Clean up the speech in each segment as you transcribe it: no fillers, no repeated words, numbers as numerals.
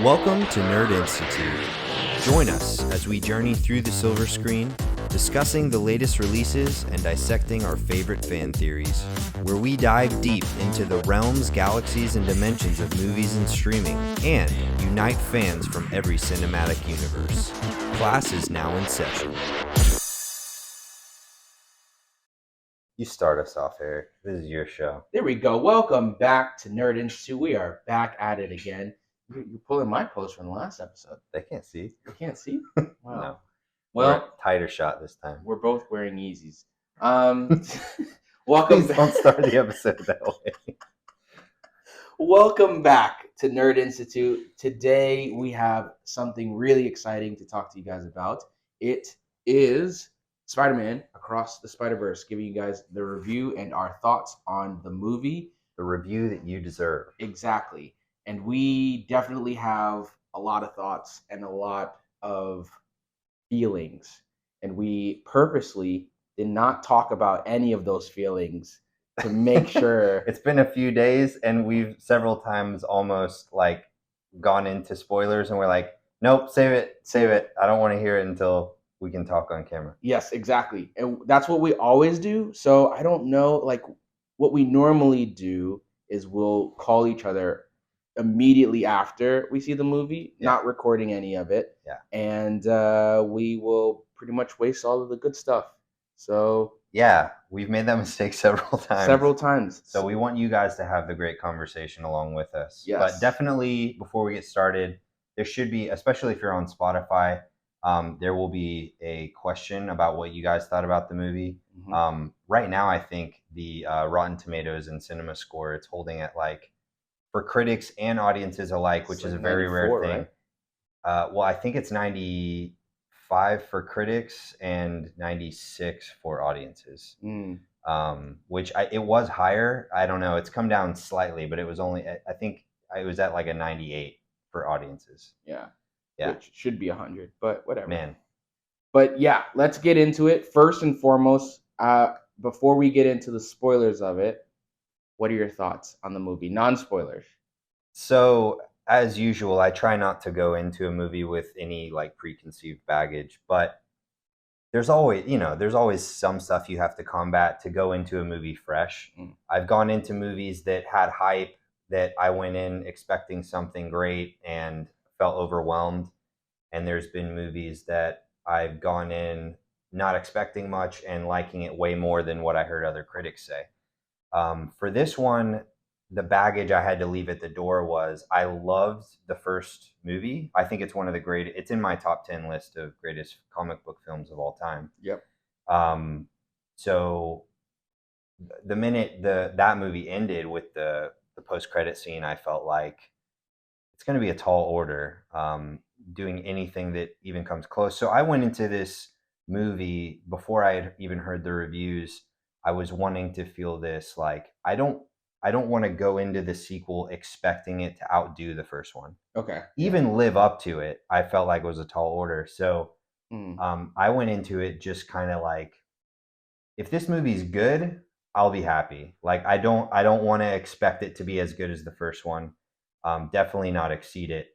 Welcome to Nerd Institute. Join us as we journey through the silver screen, discussing the latest releases and dissecting our favorite fan theories, where we dive deep into the realms, galaxies, and dimensions of movies and streaming, and unite fans from every cinematic universe. Class is now in session. You start us off, Eric. This is your show. There we go. Welcome back to Nerd Institute. We are back at it again. You're pulling my post from the last episode. They can't see. You can't see? Wow. No. Well, tighter shot this time. We're both wearing Yeezys. Welcome. Please don't start the episode that way. Welcome back to Nerd Institute. Today we have something really exciting to talk to you guys about. It is Spider-Man Across the Spider-Verse, giving you guys the review and our thoughts on the movie. The review that you deserve. Exactly. And we definitely have a lot of thoughts and a lot of feelings. And we purposely did not talk about any of those feelings to make sure. It's been a few days and we've several times almost gone into spoilers and we're like, nope, save it. I don't want to hear it until we can talk on camera. Yes, exactly. And that's what we always do. So I don't know, what we normally do is we'll call each other immediately after we see the movie, not recording any of it. Yeah. And we will pretty much waste all of the good stuff. So yeah, we've made that mistake several times. So we want you guys to have the great conversation along with us. Yes. But definitely before we get started, there should be, especially if you're on Spotify, there will be a question about what you guys thought about the movie. Mm-hmm. Right now, I think the Rotten Tomatoes and Cinema Score, it's holding at for critics and audiences alike, which is a very rare thing. Right? Well, I think it's 95 for critics and 96 for audiences. Which it was higher. I don't know. It's come down slightly, but it was only, I think it was at a 98 for audiences. Yeah. Which should be 100, but whatever. Man. But yeah, let's get into it. First and foremost, before we get into the spoilers of it, what are your thoughts on the movie? Non-spoilers. So, as usual, I try not to go into a movie with any preconceived baggage, but there's always some stuff you have to combat to go into a movie fresh. I've gone into movies that had hype that I went in expecting something great and felt overwhelmed. And there's been movies that I've gone in not expecting much and liking it way more than what I heard other critics say. For this one, the baggage I had to leave at the door was I loved the first movie. I think it's one of the it's in my top 10 list of greatest comic book films of all time. Yep. So the minute that movie ended with the post-credit scene, I felt like it's going to be a tall order doing anything that even comes close. So I went into this movie before I had even heard the reviews. I was wanting to feel this I don't want to go into the sequel expecting it to outdo the first one. Okay. Even live up to it, I felt like it was a tall order. So I went into it just kind of if this movie's good, I'll be happy. I don't want to expect it to be as good as the first one. Definitely not exceed it.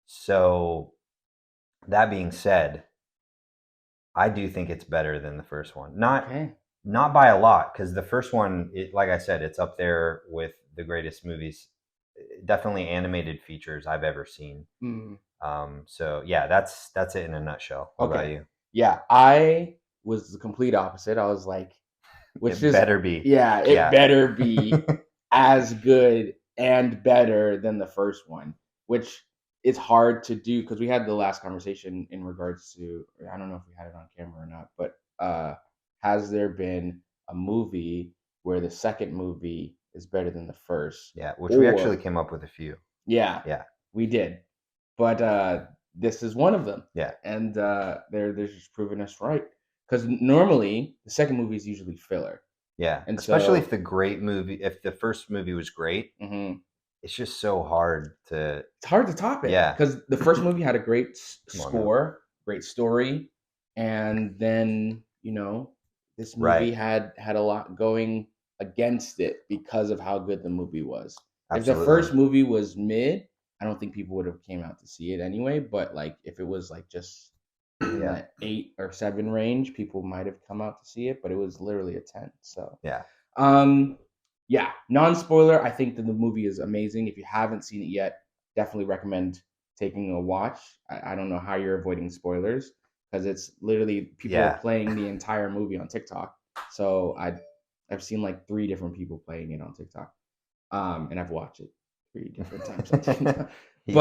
So that being said, I do think it's better than the first one. Not by a lot, because the first one, like I said, it's up there with the greatest movies, definitely animated features I've ever seen. So yeah, that's it in a nutshell. What about you? Yeah, I was the complete opposite. I was better be. Yeah, it better be as good and better than the first one, which is hard to do because we had the last conversation in regards to, I don't know if we had it on camera or not, but has there been a movie where the second movie is better than the first? Yeah, we actually came up with a few. Yeah, we did. But this is one of them. Yeah. And they're just proving us right. Because normally, the second movie is usually filler. Yeah, and especially if the first movie was great, it's just so hard to... It's hard to top it. Yeah. Because the first movie had a great score, great story, and then, this movie had a lot going against it because of how good the movie was. Absolutely. If the first movie was mid, I don't think people would have came out to see it anyway. But like if it was like just in Yeah. the 8 or 7 range, people might have come out to see it. But it was literally a 10. So Yeah. yeah, non-spoiler. I think that the movie is amazing. If you haven't seen it yet, definitely recommend taking a watch. I don't know how you're avoiding spoilers because it's literally people are Yeah. playing the entire movie on TikTok. So I've seen like 3 different people playing it on TikTok, and I've watched it 3 different times on TikTok. He's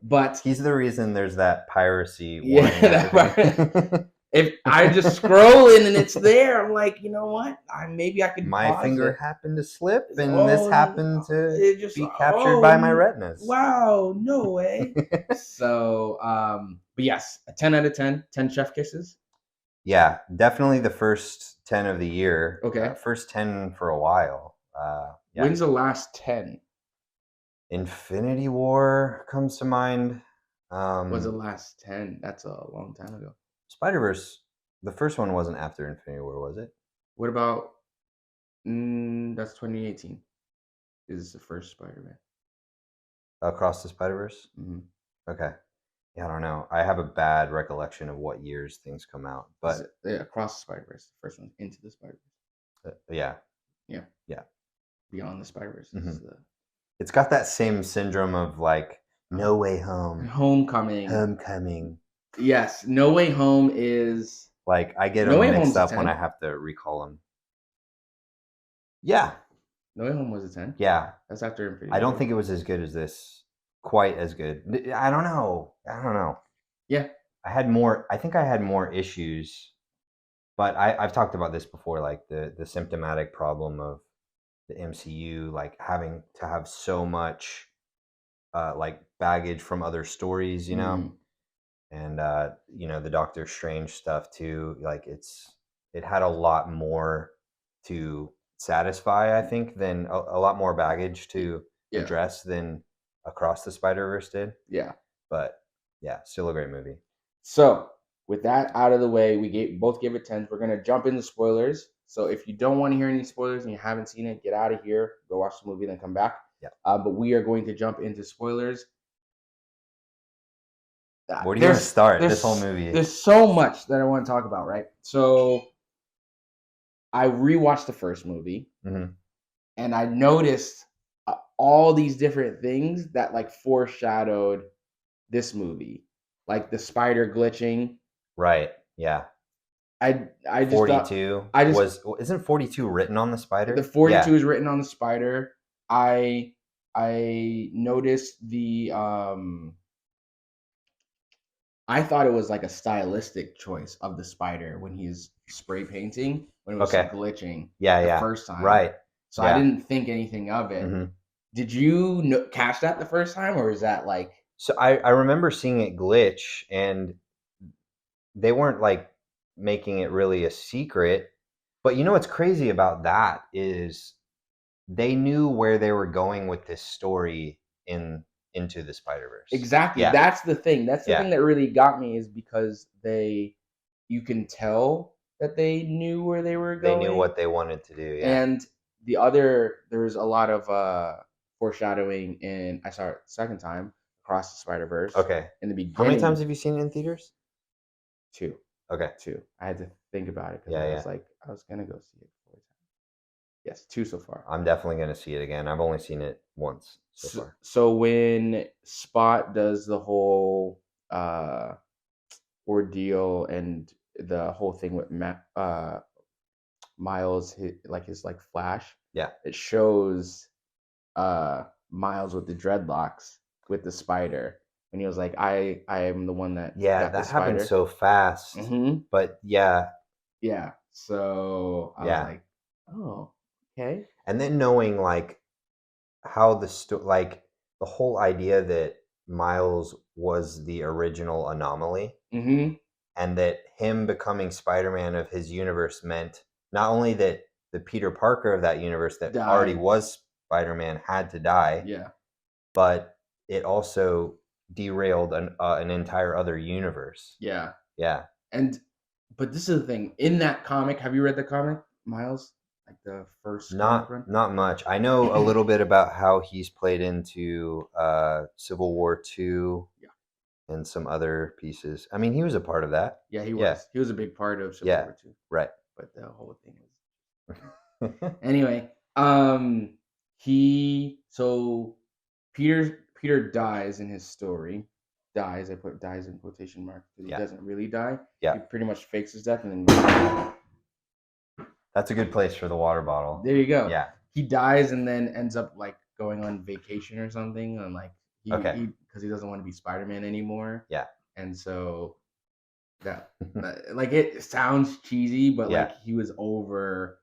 But he's the reason there's that piracy yeah, warning at the that, beginning. if I just scrolling and it's there, I'm like, you know what? Maybe I could My pause finger it. happened to slip, and this Oh, happened to it just be captured by my retinas. wow, no way. So, but yes, a 10 out of 10, 10 chef kisses. Yeah, definitely the first 10 of the year. Okay. First 10 for a while. Yeah. When's the last 10? Infinity War comes to mind. Was the last 10? That's a long time ago. Spider-Verse, the first one wasn't after Infinity War, was it? What about that's 2018 is the first Spider-Man. Across the Spider-Verse? Mm-hmm. Okay. Yeah, I don't know. I have a bad recollection of what years things come out, but Across the Spider-Verse, the first one, Into the Spider-Verse. yeah. Yeah. Yeah. Beyond the Spider-Verse is the It's got that same syndrome of like No Way Home, Homecoming. Homecoming. Yes, No Way Home is Like I get No Way them Home's mixed a up when 10. I have to recall them. Yeah, No Way Home was a 10. yeah. That's after Infinity I don't War. think it was as good as this. Quite as good. I don't know. Yeah. I think I had more issues, but I've talked about this before, like the symptomatic problem of the MCU, like having to have so much like baggage from other stories, you know, and you know the Doctor Strange stuff too. Like it had a lot more to satisfy, I think, than a lot more baggage to Yeah. address than Across the Spider-Verse did. Yeah. But yeah, still a great movie. So with that out of the way, we both gave it 10s. We're gonna jump into spoilers. So if you don't want to hear any spoilers and you haven't seen it, get out of here. Go watch the movie, then come back. Yeah. But we are going to jump into spoilers. Where do you want to start this whole movie? There's so much that I want to talk about, right? So I rewatched the first movie, and I noticed all these different things that like foreshadowed this movie, like the spider glitching. Right. Yeah. I just 42 isn't 42 written on the spider? The 42 is written on the spider. I noticed the I thought it was like a stylistic choice of the spider when he's spray painting when it was glitching. The first time. Right. So I didn't think anything of it. Did you catch that the first time, or is that like? So I remember seeing it glitch, and they weren't like making it really a secret. But you know what's crazy about that is they knew where they were going with this story into the Spider-Verse. Exactly. Yeah. That's the thing. That's the thing that really got me, is because you can tell that they knew where they were going. They knew what they wanted to do. Yeah. And there's a lot of foreshadowing in, I saw it second time, Across the Spider-Verse. Okay. In the beginning. How many times have you seen it in theaters? 2. Okay. 2. I had to think about it because I was gonna go see it 4 times. Yes, 2 so far. I'm definitely gonna see it again. I've only seen it once so far. So when Spot does the whole ordeal and the whole thing with Miles, his flash. Yeah. It shows Miles with the dreadlocks with the spider. And he was like, I am the one that got that happened so fast. But yeah. Yeah. So I was like, oh, okay. And then knowing like how the whole idea that Miles was the original anomaly, and that him becoming Spider-Man of his universe meant not only that the Peter Parker of that universe that already was Spider-Man had to die, but it also derailed an entire other universe. Yeah. Yeah. But this is the thing. In that comic, have you read the comic, Miles? like the first comic Not run? not much. I know a little bit about how he's played into Civil War 2 Yeah, and some other pieces. I mean, he was a part of that. yeah, he Yeah, was. He was a big part of Civil yeah, War too. right. But the whole thing was anyway. He so Peter dies in his story. Dies. I put dies in quotation marks because he Yeah, doesn't really die. yeah. He pretty much fakes his death and then That's a good place for the water bottle. there you go. Yeah. He dies and then ends up like going on vacation or something, and like Okay. he because he doesn't want to be Spider-Man anymore, Yeah. and so like it sounds cheesy, but Yeah. like he was over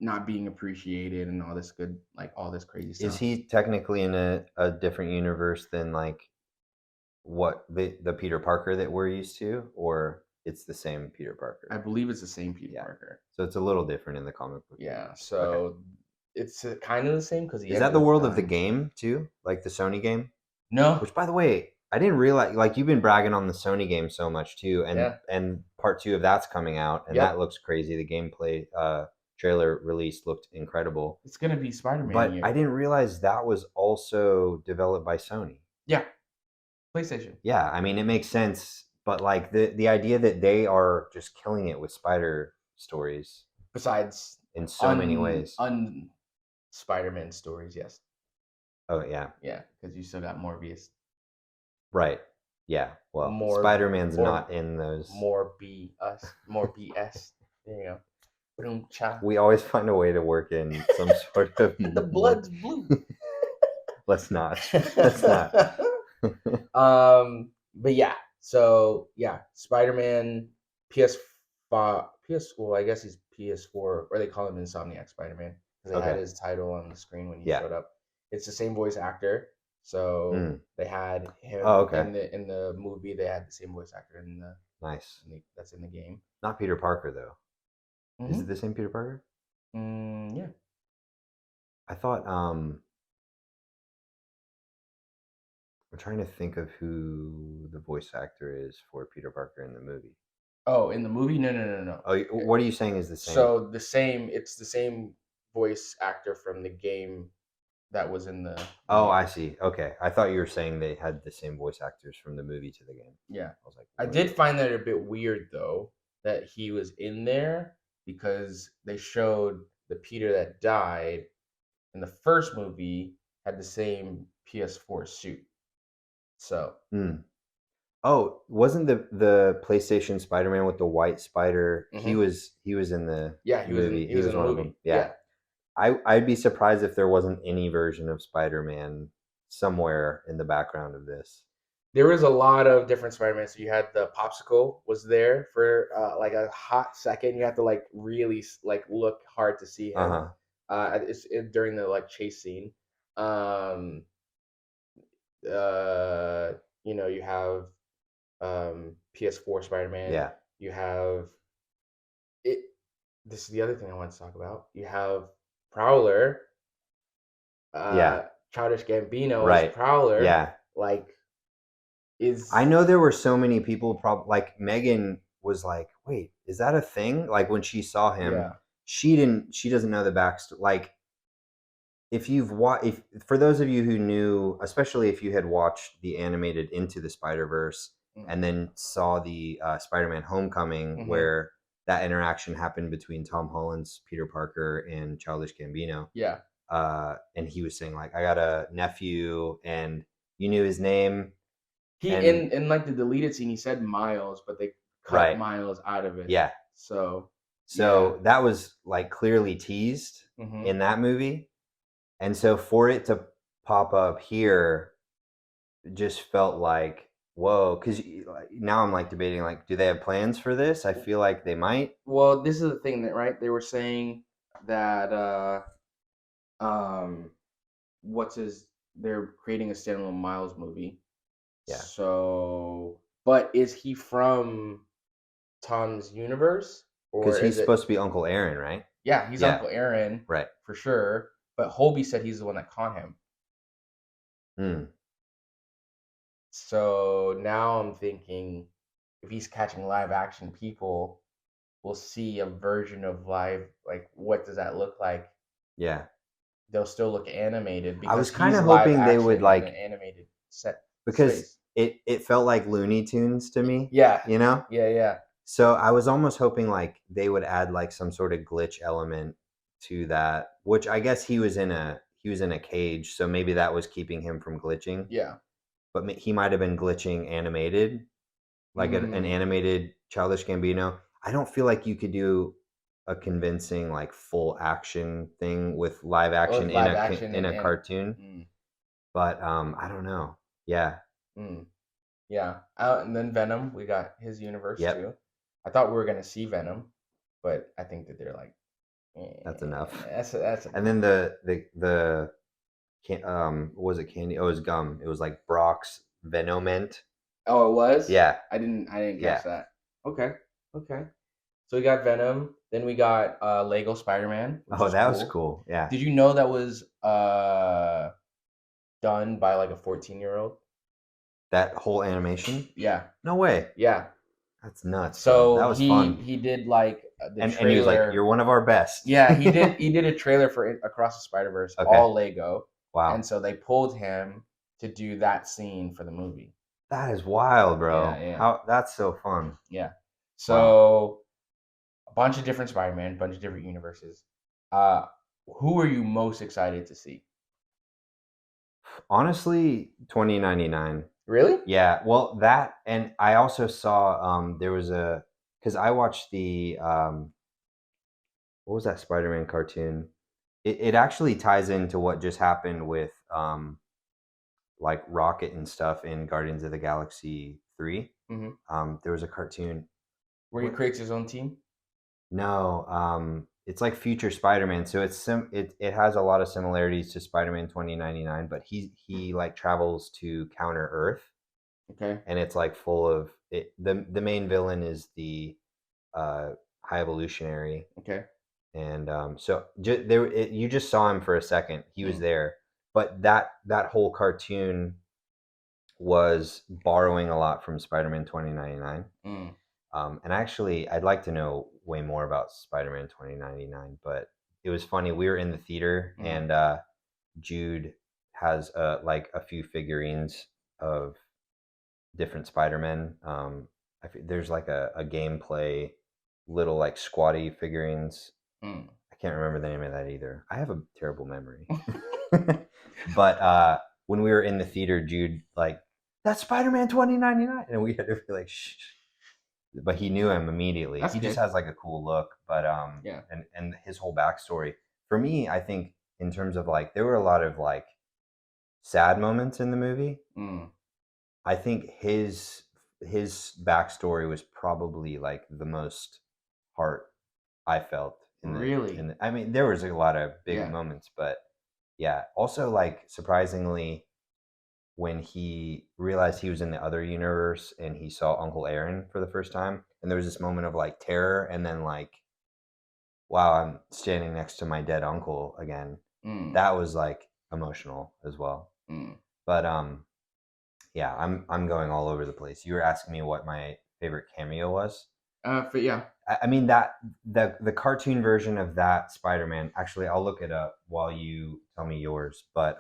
not being appreciated and all this good, like all this crazy Is stuff. he technically in a different universe than like what the Peter Parker that we're used to, or it's the same Peter Parker? I believe it's the same Peter Yeah. Parker. So it's a little different in the comic book Yeah, universe. Okay. so it's kind of the same because he Is ends that the up world of the dying. game too? Like the Sony game? No, Which by the way, I didn't realize like you've been bragging on the Sony game so much too, yeah, and part two of that's coming out, and that yep, looks crazy. The gameplay trailer release looked incredible. it's gonna be Spider-Man But I year. didn't realize that was also developed by Sony. Yeah, PlayStation. Yeah, I mean it makes sense, but like the idea that they are just killing it with spider stories Besides in so many ways. un Spider-Man stories, yes, Oh yeah, yeah, because you still got Morbius, right. Yeah. Well, more Spider-Man's or not in those. more BS. There you go. Boom, cha. We always find a way to work in some sort of The more. blood's blue. Let's not. Let's not. But yeah, so yeah, Spider-Man PS5, PS. Well, I guess he's PS4, or they call him Insomniac Spider-Man because they had Okay. his title on the screen when he Yeah. showed up. It's the same voice actor, so Mm. they had Oh, him okay. in the movie. They had the same voice actor Nice. that's in the game. Not Peter Parker though. Is it Mm-hmm. the same Peter Parker? Yeah. I thought I'm trying to think of who the voice actor is for Peter Parker in the movie. Oh, in the movie? No, no, no, no. Oh, what are you saying is the same? So the same. It's the same voice actor from the game that was in the Oh, game. I see. Okay. I thought you were saying they had the same voice actors from the movie to the game. Yeah. I was like, I wait. did find that a bit weird though that he was in there because they showed the Peter that died in the first movie had the same PS4 suit. So, Hmm. Oh, wasn't the PlayStation Spider-Man with the white spider? mhm. He was in the Yeah, movie. he He was was in a one of movie. them. Yeah. Yeah. I'd be surprised if there wasn't any version of Spider-Man somewhere in the background of this. There was a lot of different Spider-Man. So you had the popsicle was there for like a hot second. You have to like really like look hard to see him. Uh-huh. During the like chase scene. Um, uh, you have PS4 Spider-Man. Yeah. You have it. This is the other thing I want to talk about. You have Prowler, Yeah. Childish Gambino as Right. Prowler. Yeah. Like, I is know there were so many people like Megan was like, "Wait, is that a thing?" Like when she saw him, yeah. she doesn't know the backstory. Like if you've watched, if for those of you who knew, especially if you had watched the animated Into the Spider Verse and then saw the Spider-Man Homecoming, Mm-hmm. where that interaction happened between Tom Holland's Peter Parker and Childish Gambino, Yeah. and he was saying like, "I got a nephew," and you knew his name, He and in like the deleted scene, he said Miles, but they cut right, Miles out of it. yeah. So yeah. So that was like clearly teased Mm-hmm. in that movie, and so for it to pop up here just felt like whoa, because now I'm like debating like, do they have plans for this? I feel like they might. Well, this is the thing that right they were saying that um what's his they're creating a standalone Miles movie. Yeah, So, but is he from Tom's universe or because he's is it? supposed to be Uncle Aaron, right? Yeah, he's Yeah, Uncle Aaron right. for sure. But Hobie said he's the one that caught him. Hmm. So now I'm thinking if he's catching live action people, we'll see a version of live, like what does that look like? Yeah. They'll still look animated I because was kind he's of live hoping they would action in an like animated set because space. it felt like Looney Tunes to me, Yeah, you know? yeah, yeah, So I was almost hoping like they would add like some sort of glitch element to that, which I guess he was in a cage, so maybe that was keeping him from glitching. yeah. But he might have been glitching animated, like an Mm. animated Childish Gambino. I don't feel like you could do a convincing like full action thing with live Oh, action with live action in a and cartoon, mm, but I don't know. Yeah. mm, yeah. And then Venom, we got his universe Yep. too. I thought we were gonna see Venom, but I think that they're like, That's enough. that's And enough. then the what was it candy? Oh, it was gum. It was like Brock's Venomint. Oh, it was. Yeah. I didn't catch Yeah. that. Okay, okay. So we got Venom. Then we got Lego Spider Man, which Oh, is that was cool. cool. Yeah. Did you know that was done by like a 14-year-old? That whole animation? Yeah, No way. yeah. That's nuts, bro. So That was fun. he did like the And he was like, "You're trailer. one of our best." Yeah, he did a trailer for Across the Spider Verse, Okay. all Lego, and Wow. so they pulled him to do that scene for the movie. That is wild, Yeah, bro. yeah, How that's so fun. yeah. Wow. So a bunch of different Spider-Man, bunch of different universes. Uh, who are you most excited to see? Honestly, 2099. Really? Yeah, well, that and I also saw there was a because I watched the what was that Spider-Man cartoon? It actually ties into what just happened with like Rocket and stuff in Guardians of the Galaxy 3. Mm-hmm. There was a cartoon. Where he What? creates his own team? No, it's like future Spider-Man. So it has a lot of similarities to Spider-Man 2099, but he like travels to counter Earth, Okay. and it's like full of it. The main villain is the uh, High Evolutionary, Okay. and so you just saw him for a second. He was Mm, there, but that whole cartoon was borrowing a lot from Spider-Man 2099. mm, And actually, I'd like to know way more about Spider-Man 2099, but it was funny. We were in the theater, mm, and Jude has like a few figurines of different Spider-Men. There's like a gameplay little like squatty figurines. mm. I can't remember the name of that either. I have a terrible memory. But when we were in the theater, Jude like that's Spider-Man 2099, and we had to be like shh. But he knew him immediately. That's He just good. has like a cool look, but Yeah. and his whole backstory. For me, I think in terms of like there were a lot of like sad moments in the movie. Mm. I think his backstory was probably like the most heart I felt Really? I mean there was a lot of big Yeah. moments, but yeah. Also like surprisingly when he realized he was in the other universe and he saw Uncle Aaron for the first time and there was this moment of like terror and then like wow, I'm standing next to my dead uncle again. Mm, That was like emotional as well. mm. But yeah, I'm going all over the place. You were asking me what my favorite cameo was. But yeah. I mean that the cartoon version of that Spider-Man. Actually, I'll look it up while you tell me yours. But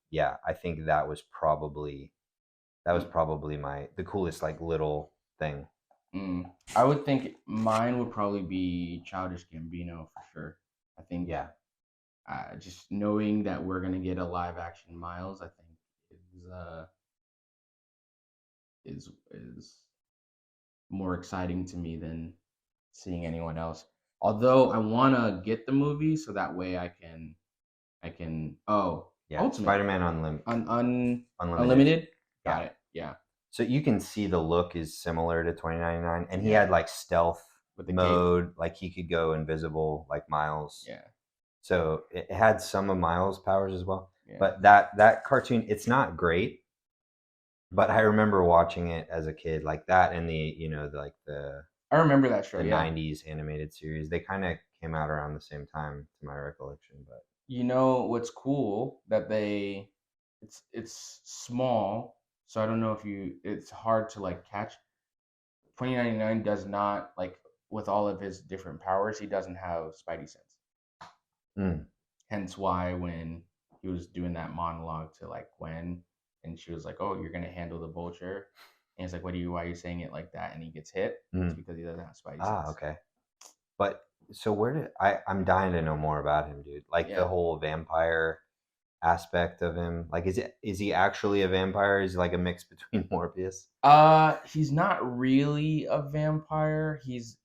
yeah, I think that was Mm, probably my the coolest like little thing. mm. I would think mine would probably be Childish Gambino for sure. I think Yeah, just knowing that we're gonna get a live action Miles, I think is more exciting to me than seeing anyone else. Although I wanna get the movie so that way I can yeah. Ultimate Spider-Man Unlimited. Unlimited. Yeah. Got it. Yeah, So you can see the look is similar to 2099, and he yeah. had like stealth With the cape. mode, like he could go invisible like Miles. Yeah, So it had some of Miles' powers as well. yeah. But that cartoon, it's not great, but I remember watching it as a kid, like that, and the like I remember that show. the Yeah. '90s animated series. They kind of came out around the same time, to my recollection. But You know what's cool that it's small, so I don't know if you it's hard to like catch. 2099 does not like with all of his different powers, he doesn't have Spidey sense. Mm. Hence why when he was doing that monologue to like Gwen, and she was like, "Oh, you're gonna handle the vulture," and he's like, "What do you? Why are you saying it like that?" And he gets hit. It's Mm. because he doesn't have Spidey Ah, sense. okay. But so where did I'm dying to know more about him, dude. Like the Yeah. whole vampire aspect of him. Like is he actually a vampire? Is he like a mix between Morbius? He's not really a vampire. He's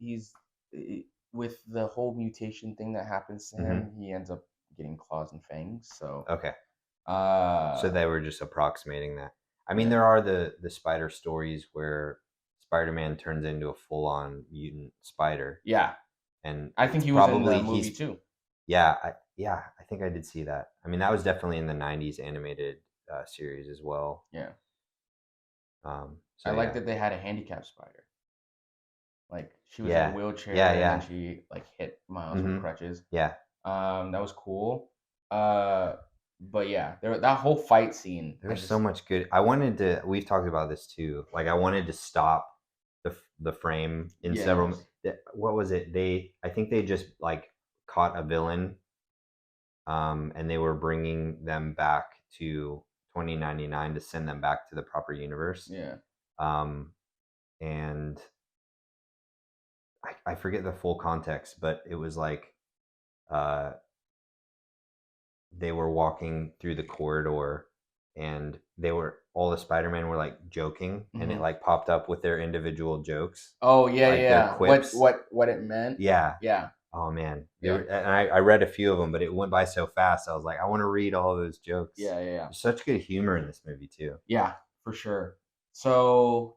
with the whole mutation thing that happens to Hmm. him. He ends up getting claws and fangs. So, Okay. So uh, they were just approximating that. I mean, yeah, there are the spider stories where Spider-Man turns into a full-on mutant spider, yeah. and I think it's he was in the probably movie he's too. yeah, I think I did see that. I mean, that was definitely in the '90s animated series as well. Yeah, I So like yeah, that they had a handicap spider. Like she was in a yeah, yeah, wheelchair and then yeah. she like hit Miles with Hmm. crutches. Yeah. That was cool. Uh, but yeah, that whole fight scene, I There's so just much good. I wanted to. We've talked about this too. Like I wanted to stop the frame in several. yes, What was it? I think they just like caught a villain, and they were bringing them back to 2099 to send them back to the proper universe. yeah, Um, and I forget the full context, but it was like uh, they were walking through the corridor and they were all the Spider-Man were like joking and it hmm. like popped up with their individual jokes, Oh yeah, like their yeah. quips. What it meant? Yeah. Yeah, Oh man. They were, yeah, and I read a few of them, but it went by so fast. I was like, I want to read all those jokes. yeah, yeah, yeah. There's such good humor in this movie too. Yeah, for sure. So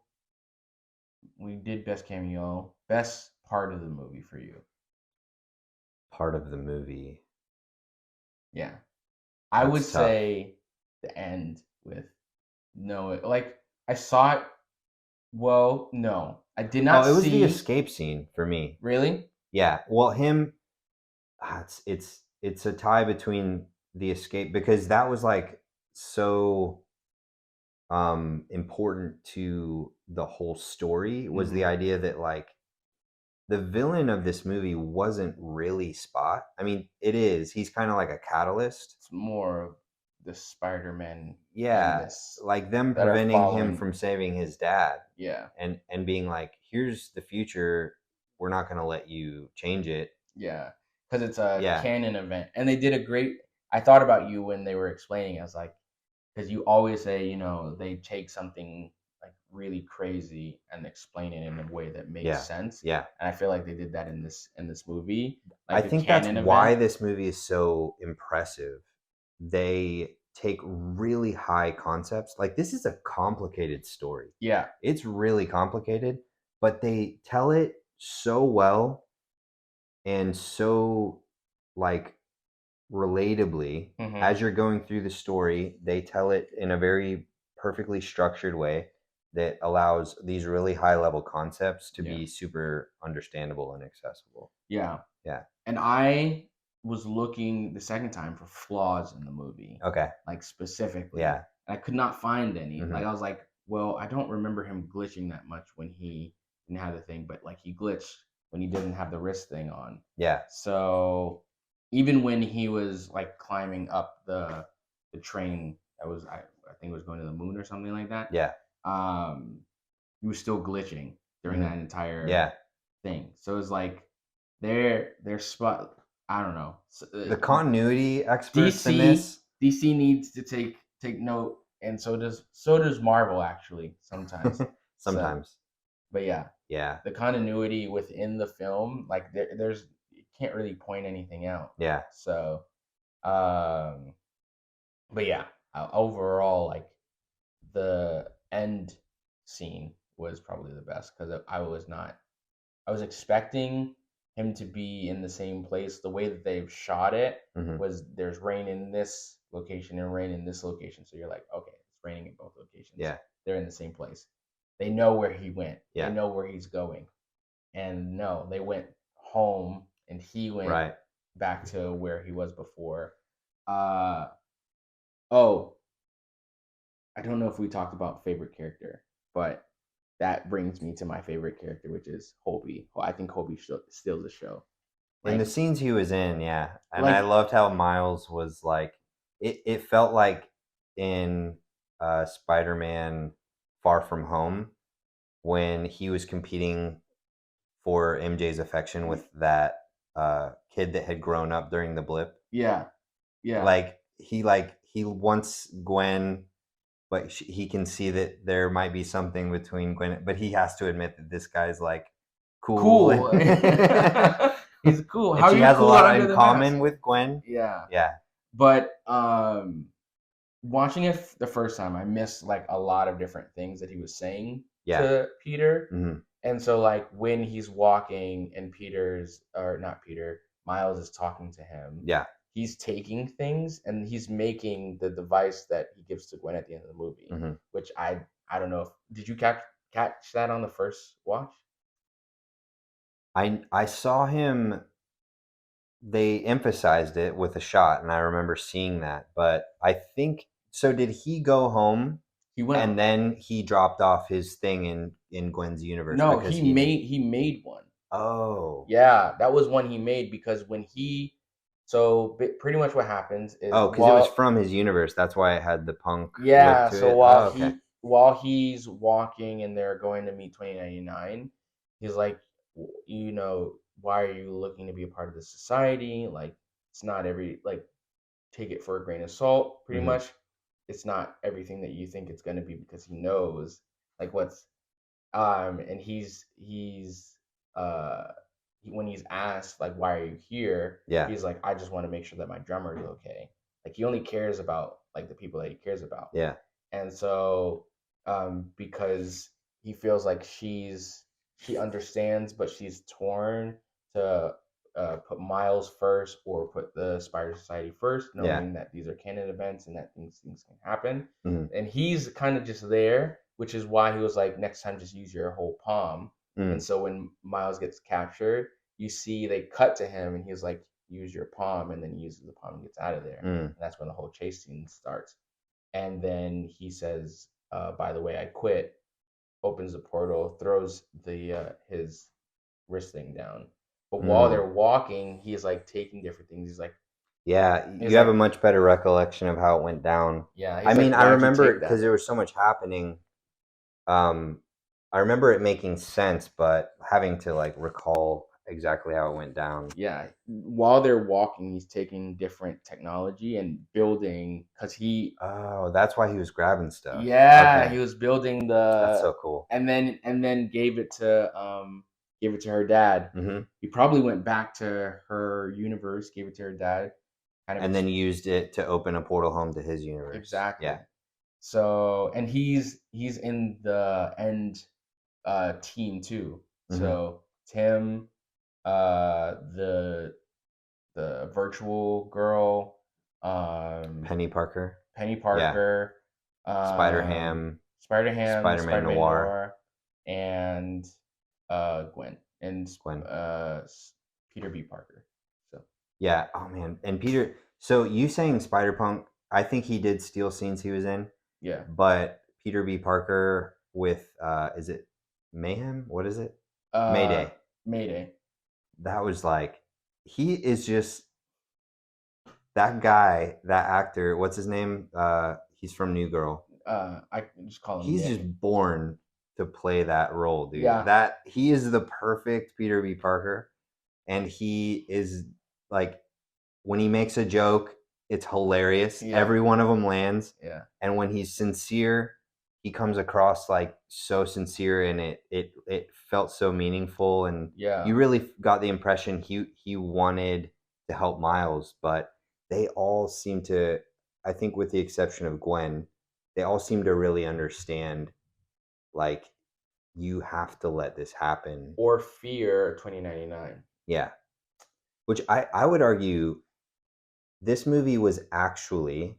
we did best cameo, best part of the movie for you. Part of the movie. Yeah, I would That's tough. say the end with no, like I saw it. Well, no, I did Oh, not it was the see. escape scene for me. Really? Yeah. Well, him. It's a tie between the escape because that was like so important to the whole story was the Hmm. idea that like the villain of this movie wasn't really Spot. I mean, it is. He's kind of like a catalyst. It's more of the Spider-Man in Yeah, this like them that are preventing him following. from saving his dad Yeah, and being like, "Here's the future. We're not going to let you change it." yeah, because it's a Yeah. canon event, and they did a great. I thought about you when they were explaining. I was like, because you always say, they take something like really crazy and explain it in a way that makes Yeah. sense, Yeah. and I feel like they did that in this movie, I like a think that's canon why event. this movie is so impressive. They take really high concepts. Like this is a complicated story. Yeah, It's really complicated, but they tell it so well and so like relatably hmm, as you're going through the story. They tell it in a very perfectly structured way that allows these really high level concepts to yeah, be super understandable and accessible. yeah. Yeah. And I was looking the second time for flaws in the movie, Okay. like specifically, Yeah. and I could not find any. Like Hmm. I was like, well, I don't remember him glitching that much when he didn't have the thing, but like he glitched when he didn't have the wrist thing on. Yeah. So even when he was like climbing up the train that was I think it was going to the moon or something like that, Yeah. um, he was still glitching during Hmm. that entire Yeah. thing. So it's like their spot. I don't know. The continuity experts in DC this, DC needs to take note, and so does Marvel actually sometimes. So, sometimes. but yeah, Yeah. the continuity within the film, like there's you can't really point anything out. Yeah. So, um, but yeah, overall, like the end scene was probably the best because I was not I was expecting him to be in the same place. The way that they've shot it Hmm. was there's rain in this location and rain in this location. So you're like, okay, it's raining in both locations. Yeah. They're in the same place. They know where he went. They Yeah. know where he's going. And no, they went home and he went Right. back to where he was before. Uh oh, I don't know if we talked about favorite character, but that brings me to my favorite character, which is Hobie. I think Hobie steals the show. In the Like, scenes he was in, yeah. And I like loved how Miles was like it felt like in Spider-Man Far From Home when he was competing for MJ's affection with that kid that had grown up during the blip. yeah, yeah, Like he wants Gwen, but he can see that there might be something between Gwen, but he has to admit that this guy's like cool cool. and He's cool. and How are she you has a cool lot under in the mask? common with Gwen. Yeah, Yeah. but watching it the first time, I missed like a lot of different things that he was saying Yeah. to Peter. Hmm. And so like when he's walking and Peter's or not Peter, Miles is talking to him, Yeah. he's taking things and he's making the device that he gives to Gwen at the end of the movie, Hmm. which I don't know if did you catch that on the first watch? I saw him. They emphasized it with a shot, and I remember seeing that. But I think so. Did he go home He went and then he dropped off his thing in Gwen's universe no, because he didn't? he made one. Oh. Yeah, that was one he made because when he so pretty much what happens is Oh, because it was from his universe. That's why it had the punk look yeah, to so it. Oh, okay. while he's walking and they're going to meet 2099, he's like, you know, why are you looking to be a part of this society? Like, it's not every like take it for a grain of salt. Pretty Hmm. much, it's not everything that you think it's going to be because he knows like what's and uh when he's asked like why are you here, Yeah. he's like I just want to make sure that my drummer is okay. Like he only cares about like the people that he cares about. Yeah. And so because he feels like she understands but she's torn to put Miles first or put the Spider Society first, Yeah. knowing that these are canon events and that things can happen. Hmm. And he's kind of just there, which is why he was like, next time just use your whole palm. And Mm. so when Miles gets captured, you see they cut to him and he's like, use your palm, and then he uses the palm and gets out of there. Mm. And that's when the whole chase scene starts. And then he says, by the way, I quit, opens the portal, throws the his wrist thing down. But while Mm. they're walking, he's like taking different things. Yeah, He's you have a like, much better recollection of how it went down. yeah, I he's mean, like, I why'd you remember take it because that? there was so much happening. Um, I remember it making sense, but having to like recall exactly how it went down. Yeah, while they're walking, he's taking different technology and building because Oh, that's why he was grabbing stuff. yeah, he Okay, was building that's the so cool. and then gave it to her dad. Hmm. He probably went back to her universe, gave it to her dad, kind of And then used it to open a portal home to his universe. exactly. Yeah. So and he's in the end team too. Hmm. So Tim, the virtual girl, um, Penny Parker. Penny Yeah. Parker, Spider um, Ham. Spider Ham, Spider-Man Spider Man Noir. Noir, and Gwen and Gwen. Peter B. Parker. So Yeah. Oh man. And Peter. So you saying Spider Punk? I think he did steal scenes he was in, yeah, but Peter B. Parker with is it Mayhem? What is it? uh, Mayday. Mayday. That was like he is just that guy, that actor. What's his name? He's from New Girl. I just call him He's Nick. just born to play that role, dude. Yeah, That he is the perfect Peter B. Parker, and he is like when he makes a joke, it's hilarious. yeah, Every one of them lands, yeah, and when he's sincere, he comes across like so sincere, and it felt so meaningful, and yeah. you really got the impression he wanted to help Miles, but they all seem to, I think, with the exception of Gwen, they all seem to really understand like you have to let this happen. Or Fear 2099. Yeah, which I would argue this movie was actually,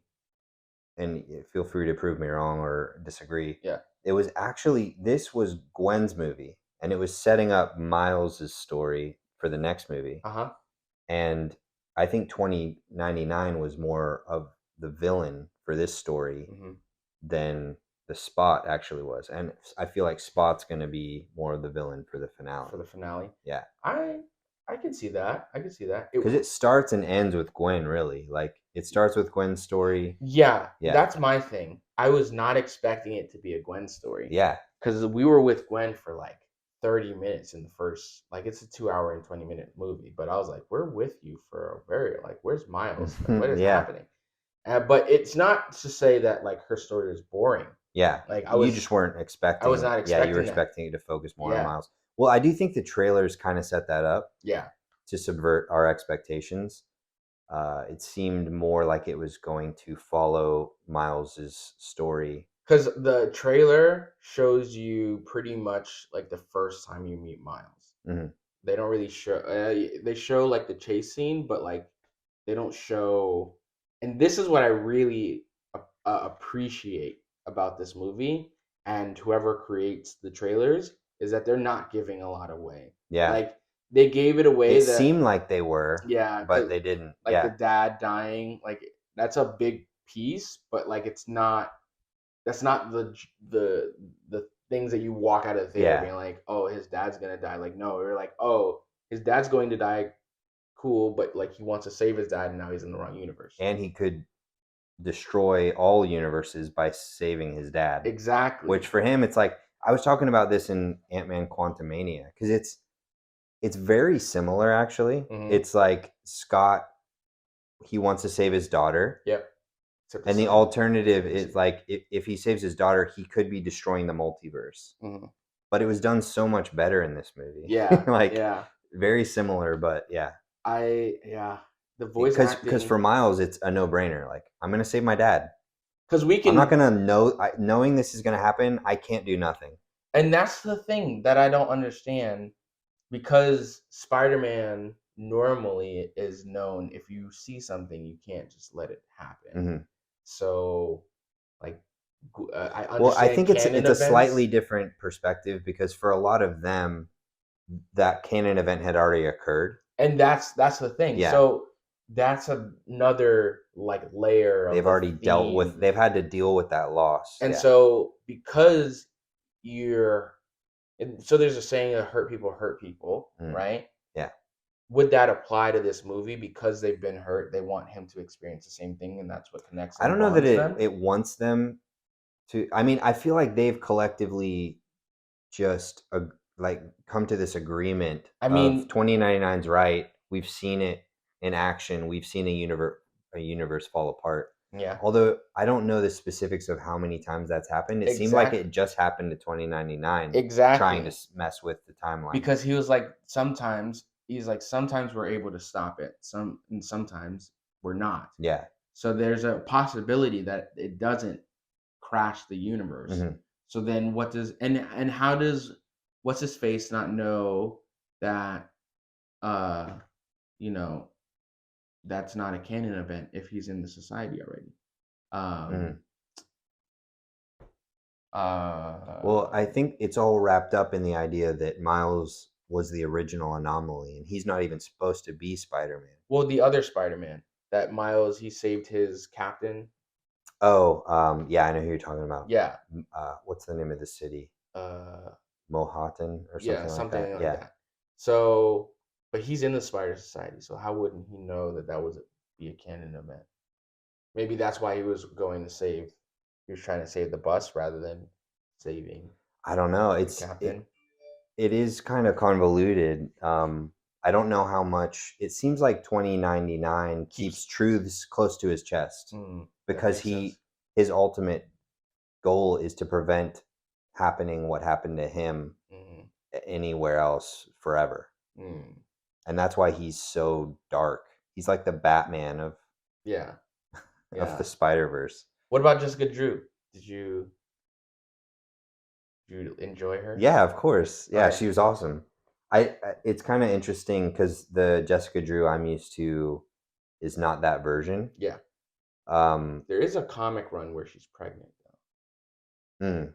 and feel free to prove me wrong or disagree. Yeah. It was actually this was Gwen's movie, and it was setting up Miles's story for the next movie. Uh huh. And I think 2099 was more of the villain for this story Hmm. than the Spot actually was, and I feel like Spot's going to be more of the villain for the finale. for the finale. Yeah, I can see that. I can see that. because it starts and ends with Gwen. Really, like it starts with Gwen's story. Yeah, Yeah, that's my thing. I was not expecting it to be a Gwen story yeah, because we were with Gwen for like 30 minutes in the first, like it's a 2 hour and 20-minute movie, but I was like, we're with you for a very, like, where's Miles? Like, what is yeah, happening? But it's not to say that like her story is boring. yeah. Like You just weren't I was expecting. not Yeah, you were expecting that. expecting it to focus more on Yeah, Miles. Well, I do think the trailers kind of set that up yeah. to subvert our expectations. It seemed more like it was going to follow Miles's story. Because the trailer shows you pretty much like the first time you meet Miles. Hmm. They don't really show. They show like the chase scene, but like they don't show. And this is what I really appreciate about this movie and whoever creates the trailers is that they're not giving a lot away. Yeah, Like they gave it away it that seemed like they were, yeah, but because they didn't. like the Yeah, dad dying, like that's a big piece, but like it's not that's not the things that you walk out of the theater yeah. being like, oh, his dad's gonna die. Like, no, you're like, oh, his dad's going to die. Cool, but like he wants to save his dad, and now he's in the wrong universe. And he could destroy all universes by saving his dad. Exactly. Which for him, it's like I was talking about this in Ant-Man Quantumania because it's very similar actually. Mhm. It's like Scott, he wants to save his daughter, Yep. Except and it's the not. alternative is like if he saves his daughter, he could be destroying the multiverse. Mhm. But it was done so much better in this movie. Yeah. Like Yeah. very similar, but yeah. Yeah. The voice Because acting for Miles, it's a no brainer. Like I'm gonna save my dad. because we I'm not can, gonna knowing this is gonna happen. I can't do nothing. and that's the thing that I don't understand because Spider-Man normally is known if you see something, you can't just let it happen. Hmm. So, like, I Well, I understand think it's canon it's a slightly events, different perspective because for a lot of them, that canon event had already occurred. and that's the thing. Yeah, So that's another like layer of they've the already dealt with. theme. They've had to deal with that loss. And Yeah. so because you're, and so there's a saying that hurt people, Mm. right? Yeah. Would that apply to this movie because they've been hurt? They want him to experience the same thing, and that's what connects I and don't know that bonds it them. it wants them to. I mean, I feel like they've collectively just like come to this agreement I of mean, 2099's right. We've seen it in action. We've seen a universe fall apart. yeah, Although I don't know the specifics of how many times that's happened. It seemed like exactly, it just happened to 2099 trying to exactly. mess with the timeline. Because he was like, sometimes he's like, sometimes we're able to stop it, and sometimes we're not. Yeah. So there's a possibility that it doesn't crash the universe. Hmm. So then what does and how does what's his face not know that uh you know that's not a canon event if he's in the society already? Hmm. Um Well, uh I think it's all wrapped up in the idea that Miles was the original anomaly and he's not even supposed to be Spider-Man. well, the other Spider-Man, that Miles, he saved his captain. Oh, yeah, I know who you're talking about. Yeah. What's the name of the city? Uh Mohawken or yeah, something like that. something like Yeah. that. So, but he's in the Spider Society, so how wouldn't he know that that was be a canon event? Maybe that's why he was going to save. He was trying to save the bus rather than saving I don't know. the It's captain. it is kind of convoluted. I don't know how much. It seems like 2099 keeps Keeps truths close to his chest that because makes sense. his ultimate goal is to prevent happening what happened to him Mm, anywhere else forever. mm, And that's why he's so dark. He's like the Batman yeah, of yeah. the Spider-Verse. What about Jessica Drew? Did you enjoy her? Yeah, of course. Yeah, Okay. she was awesome. It's kind of interesting because the Jessica Drew I'm used to is not that version. Yeah. Um, There is a comic run where she's pregnant though. hmm.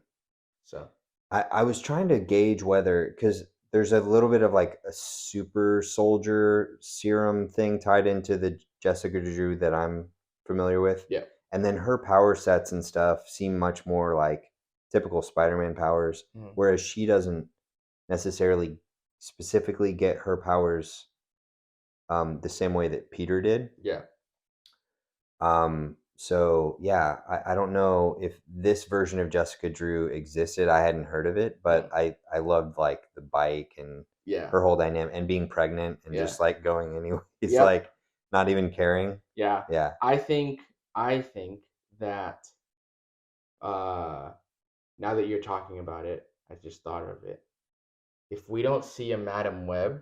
So I was trying to gauge whether because there's a little bit of like a super soldier serum thing tied into the Jessica Drew that I'm familiar with, yeah. and then her power sets and stuff seem much more like typical Spider-Man powers, Mhm. whereas she doesn't necessarily specifically get her powers the same way that Peter did. Yeah. So yeah, I don't know if this version of Jessica Drew existed. I hadn't heard of it, but Mm. I loved like the bike and Yeah. her whole dynamic and being pregnant and Yeah. just like going anyway. It's Yep. like not even caring. Yeah. Yeah. I think that now that you're talking about it, I just thought of it. If we don't see a Madam Web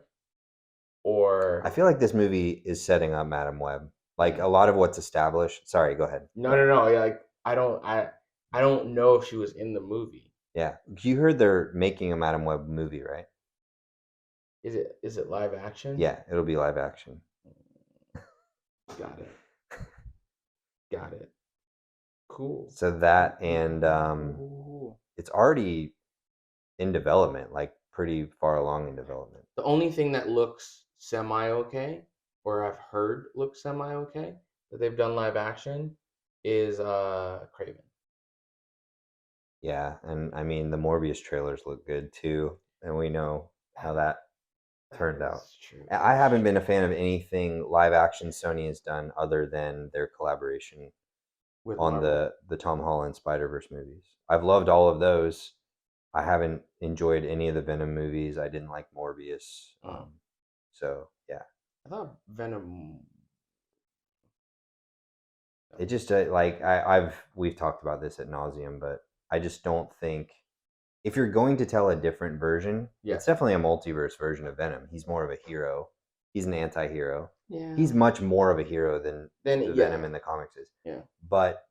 I or feel like this movie is setting up Madam Web. Like yeah. a lot of what's established. Sorry, go ahead. No. Yeah, like I don't know if she was in the movie. Yeah. You heard they're making a Madam Web movie, right? Is it live action? Yeah, it'll be live action. Got it. Got it. Cool. So that and Cool. it's already in development, like pretty far along in development. The only thing that looks semi okay, or I've heard looks semi okay, that they've done live action is Craven. Yeah, and I mean the Morbius trailers look good too, and we know how that That turned out. is true. I That is haven't been a true. fan of anything live action Sony has done other than their collaboration With on Marvel. the Tom Holland Spider-Verse movies. I've loved all of those. I haven't enjoyed any of the Venom movies. I didn't like Morbius. Mm. So yeah, I thought Venom. it just like we've talked about this at nauseum, but I just don't think if you're going to tell a different version, Yeah. it's definitely a multiverse version of Venom. He's more of a hero. He's an anti-hero. Yeah. He's much more of a hero than Then the yeah. Venom in the comics is. Yeah. But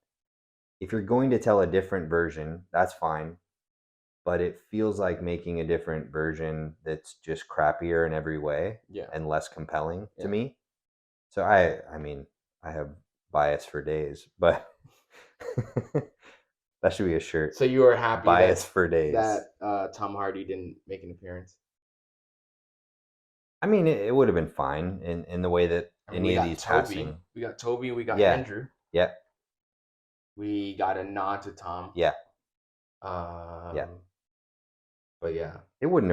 if you're going to tell a different version, that's fine. But it feels like making a different version that's just crappier in every way Yeah. and less compelling Yeah. to me. So I mean, I have bias for days, but that should be a shirt. So you were happy Bias for days. that Tom Hardy didn't make an appearance. I mean, it would have been fine in the way that I mean, any of these passing. We got Toby. We got Yeah. Andrew. Yeah. We got a nod to Tom. Yeah. Yeah. But yeah, it wouldn't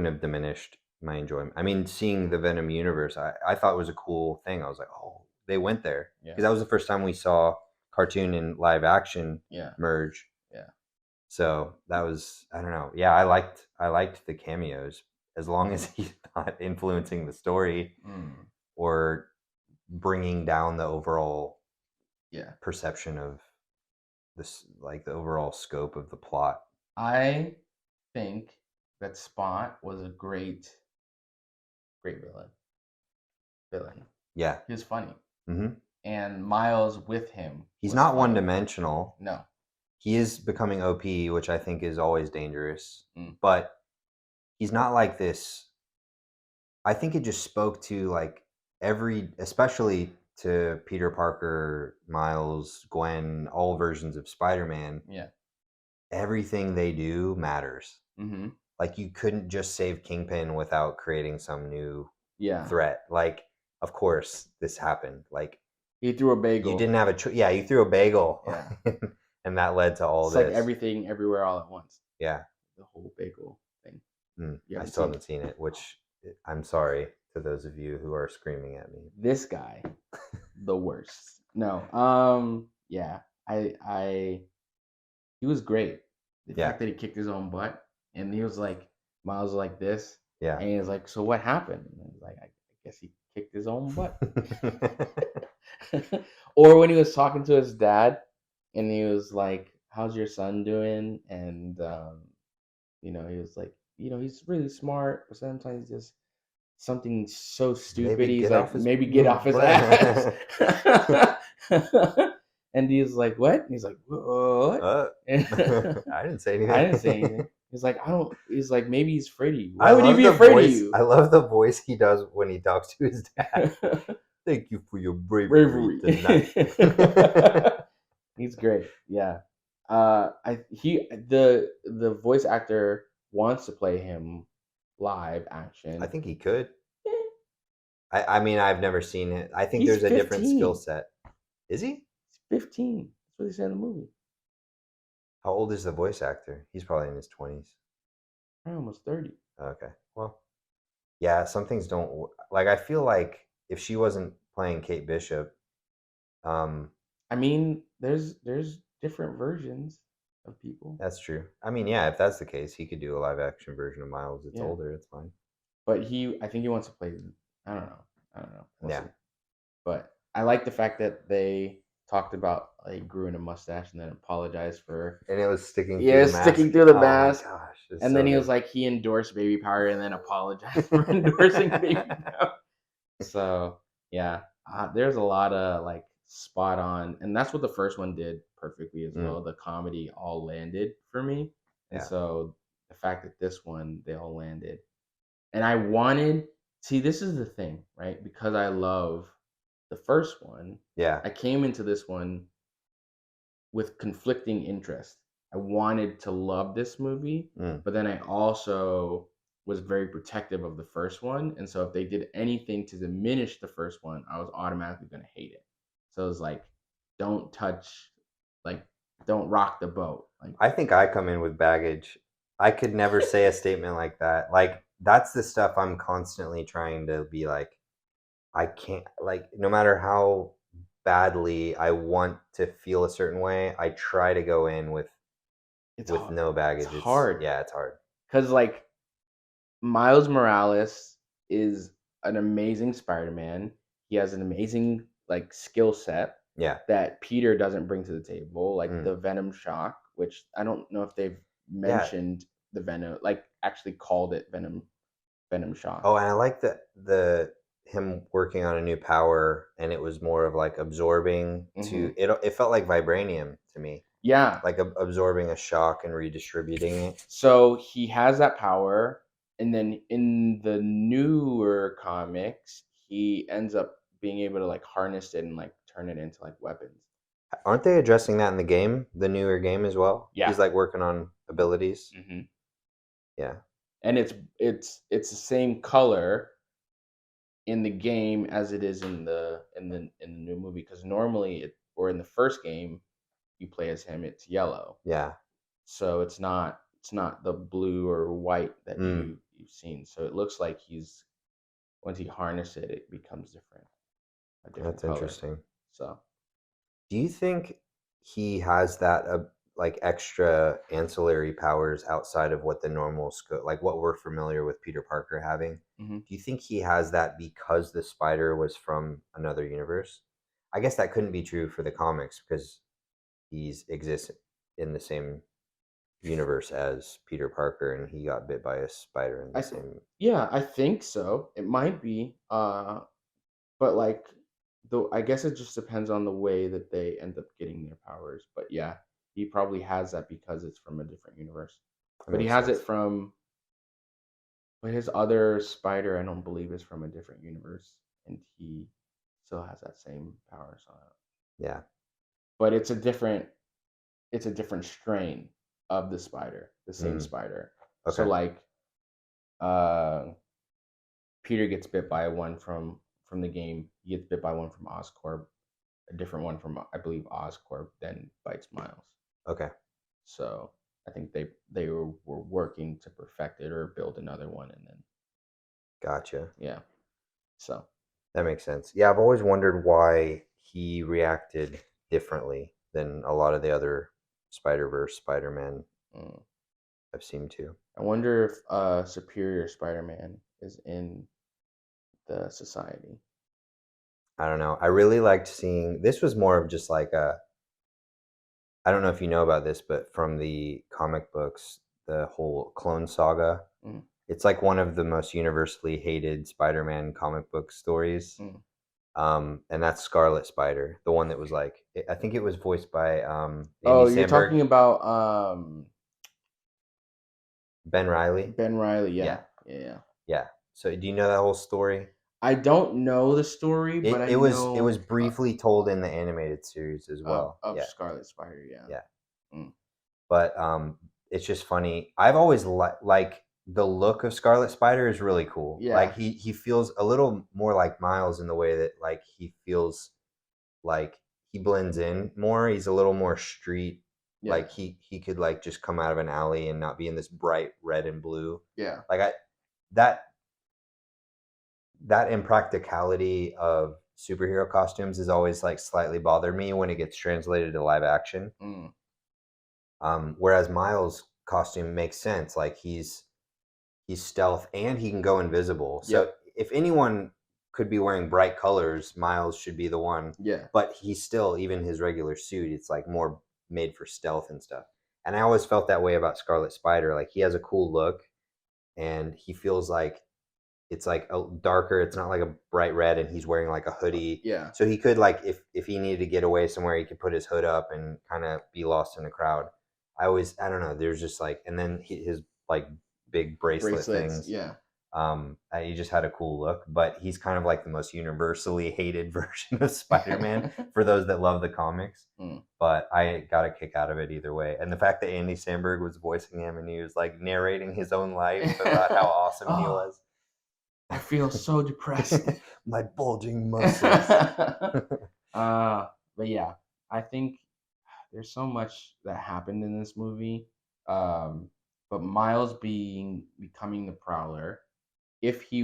have diminished my enjoyment. I mean, seeing the Venom universe, I thought was a cool thing. I was like, oh, they went there yeah, because that was the first time we saw cartoon and live action yeah, merge. yeah. So that was I don't know. Yeah, I liked the cameos as long as he's not influencing the story or bringing down the overall Yeah. perception of this, like the overall scope of the plot. I think that Spot was a great villain. Yeah. He was funny. Mm-hmm. And Miles with him. He's was not funny. one-dimensional. No. He is becoming OP, which I think is always dangerous. Mm. But he's not like this. I think it just spoke to like especially to Peter Parker, Miles, Gwen, all versions of Spider-Man. Yeah. Everything they do matters. Mm-hmm. Like you couldn't just save Kingpin without creating some new Yeah. threat. Like, of course, this happened. Like he threw a bagel. You didn't have a choice. Yeah, you threw a bagel. Yeah. And that led to all it's this. Like everything, everywhere, all at once. Yeah. The whole bagel thing. I still haven't seen it, which I'm sorry to those of you who are screaming at me. This guy, the worst. No. Yeah. He was great. The fact that he kicked his own butt and he was like, Miles was like this. Yeah. And he was like, so what happened? And he was like, I guess he kicked his own butt. Or when he was talking to his dad and he was like, how's your son doing? And, he was like, he's really smart, but sometimes just something so stupid. Maybe he's get like, off his maybe get off his ass. And he's like, what? And he's like, what? I didn't say anything. I didn't say anything. He's like, he's like, maybe he's afraid of you. Why would he be afraid of you? I love the voice he does when he talks to his dad. Thank you for your bravery tonight. He's great. Yeah. The voice actor wants to play him live action. I think he could. I mean, I've never seen it. I think He's there's a different 15. skill set. Is he? He's 15. That's what they said in the movie. How old is the voice actor? He's probably in his 20s. Probably almost 30. Okay. Well, yeah, some things don't like I feel like if she wasn't playing Kate Bishop, um I mean, there's different versions of people. that's true. I mean, yeah, if that's the case, he could do a live action version of Miles. It's Yeah. older, it's fine. But I think he wants to play. I don't know. I don't know. We'll Yeah. see. But I like the fact that they talked about like growing a mustache and then apologized for And it was sticking through yeah the mask. sticking through the Oh my mask. gosh, it's And then so he was good. like he endorsed baby powder and then apologized for endorsing baby powder. So yeah, there's a lot of like spot on, and that's what the first one did perfectly as Mm, well. The comedy all landed for me, and yeah. so the fact that this one they all landed, and I wanted see this is the thing, right? Because I love the first one, Yeah. I came into this one with conflicting interest. I wanted to love this movie, Mm. but then I also was very protective of the first one. And so if they did anything to diminish the first one, I was automatically going to hate it. So it was like, don't touch, like, don't rock the boat. Like, I think I come in with baggage. I could never say a statement like that. Like that's the stuff I'm constantly trying to be like I can't like no matter how badly I want to feel a certain way, I try to go in it's with hard. no It's baggage. It's hard yeah, it's hard. because, like, Miles Morales is an amazing Spider-Man. He has an amazing like skill set Yeah. that Peter doesn't bring to the table, like Mm. the Venom shock, which I don't know if they've Yeah. mentioned the Venom, like actually called it Venom shock. Oh, and I like the him working on a new power and it was more of like absorbing Hmm. to it felt like vibranium to me. Yeah. Like absorbing a shock and redistributing it. So he has that power, and then in the newer comics, he ends up being able to like harness it and like turn it into like weapons. Aren't they addressing that in the game, the newer game as well? Yeah. He's like working on abilities. Hmm. Yeah. And it's the same color in the game as it is in the new movie because normally or in the first game you play as him it's yellow, Yeah. so it's not the blue or white that Mm, you've seen, so it looks like he's once he harnesses it it becomes a different that's color. interesting. So Do you think he has that like extra ancillary powers outside of what the normal scope, like what we're familiar with Peter Parker having? mhm. Do you think he has that because the spider was from another universe? I guess that couldn't be true for the comics because he's exists in the same universe as Peter Parker and he got bit by a spider in the I same. Yeah, I think so, it might be but like though I guess it just depends on the way that they end up getting their powers. But yeah, he probably has that because it's from a different universe. That But he makes has it sense. from but his other spider I don't believe is from a different universe and he still has that same power. So Yeah. but it's a different strain of the spider, the same Mm, spider. So okay. like uh Peter gets bit by one from the game. He gets bit by one from Oscorp, a different one from I believe Oscorp then bites Miles. Okay. So I think they were working to perfect it or build another one, and then Gotcha. yeah. So That makes sense. Yeah, I've always wondered why he reacted differently than a lot of the other Spider-Verse Spider-Man mm, I've seen too. I wonder if Superior Spider-Man is in the society. I don't know. I really liked seeing this was more of just like a I don't know if you know about this, but from the comic books, the whole Clone Saga, Mm, it's like one of the most universally hated Spider-Man comic book stories. mm. And that's Scarlet Spider, the one that was like I think it was voiced by Andy Oh, you're Samberg, talking about Ben Riley. Ben Riley. Yeah, Yeah, yeah, yeah. yeah. So do you know that whole story? I don't know the story, but I It was know briefly told in the animated series as well. of Yeah, Scarlet Spider. Yeah. yeah. Mm. But it's just funny. I've always like the look of Scarlet Spider is really cool. Like Yeah. he feels a little more like Miles in the way that like he feels like he blends in more. He's a little more street. Yeah. Like he could like just come out of an alley and not be in this bright red and blue. Yeah. Like I that that impracticality of superhero costumes has always like slightly bothered me when it gets translated to live action. Mm. Whereas Miles' costume makes sense. Like he's stealth and he can go invisible. So Yep. if anyone could be wearing bright colors, Miles should be the one. Yeah. But he's still, even his regular suit, it's like more made for stealth and stuff. And I always felt that way about Scarlet Spider. Like he has a cool look and he feels like it's like a darker, it's not like a bright red and he's wearing like a hoodie. Yeah. So he could like if he needed to get away somewhere, he could put his hood up and kind of be lost in the crowd. I don't know, there's just like, and then his like big bracelet Bracelets. things. Yeah. He just had a cool look, but he's kind of like the most universally hated version of Spider-Man for those that love the comics. Mm. But I got a kick out of it either way. And the fact that Andy Samberg was voicing him and he was like narrating his own life about how awesome he Oh, was. I feel so depressed. My bulging muscles. But yeah, I think there's so much that happened in this movie. But Miles becoming the Prowler, if he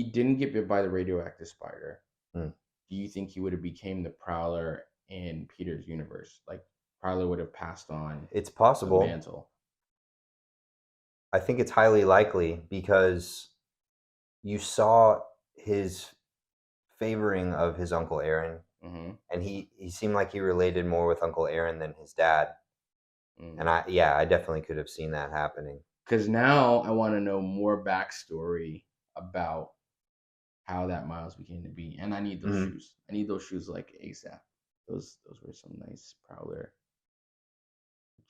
didn't get bit by the radioactive spider, Hmm. do you think he would have became the Prowler in Peter's universe? Like Prowler would have passed on It's the possible. mantle. I think it's highly likely because you saw his favoring of his Uncle Aaron, Mm-hmm. and he seemed like he related more with Uncle Aaron than his dad. Mm. And I definitely could have seen that happening. Because now I want to know more backstory about how that Miles became to be, and I need those Mhm. shoes. I need those shoes like ASAP. Those were some nice Prowler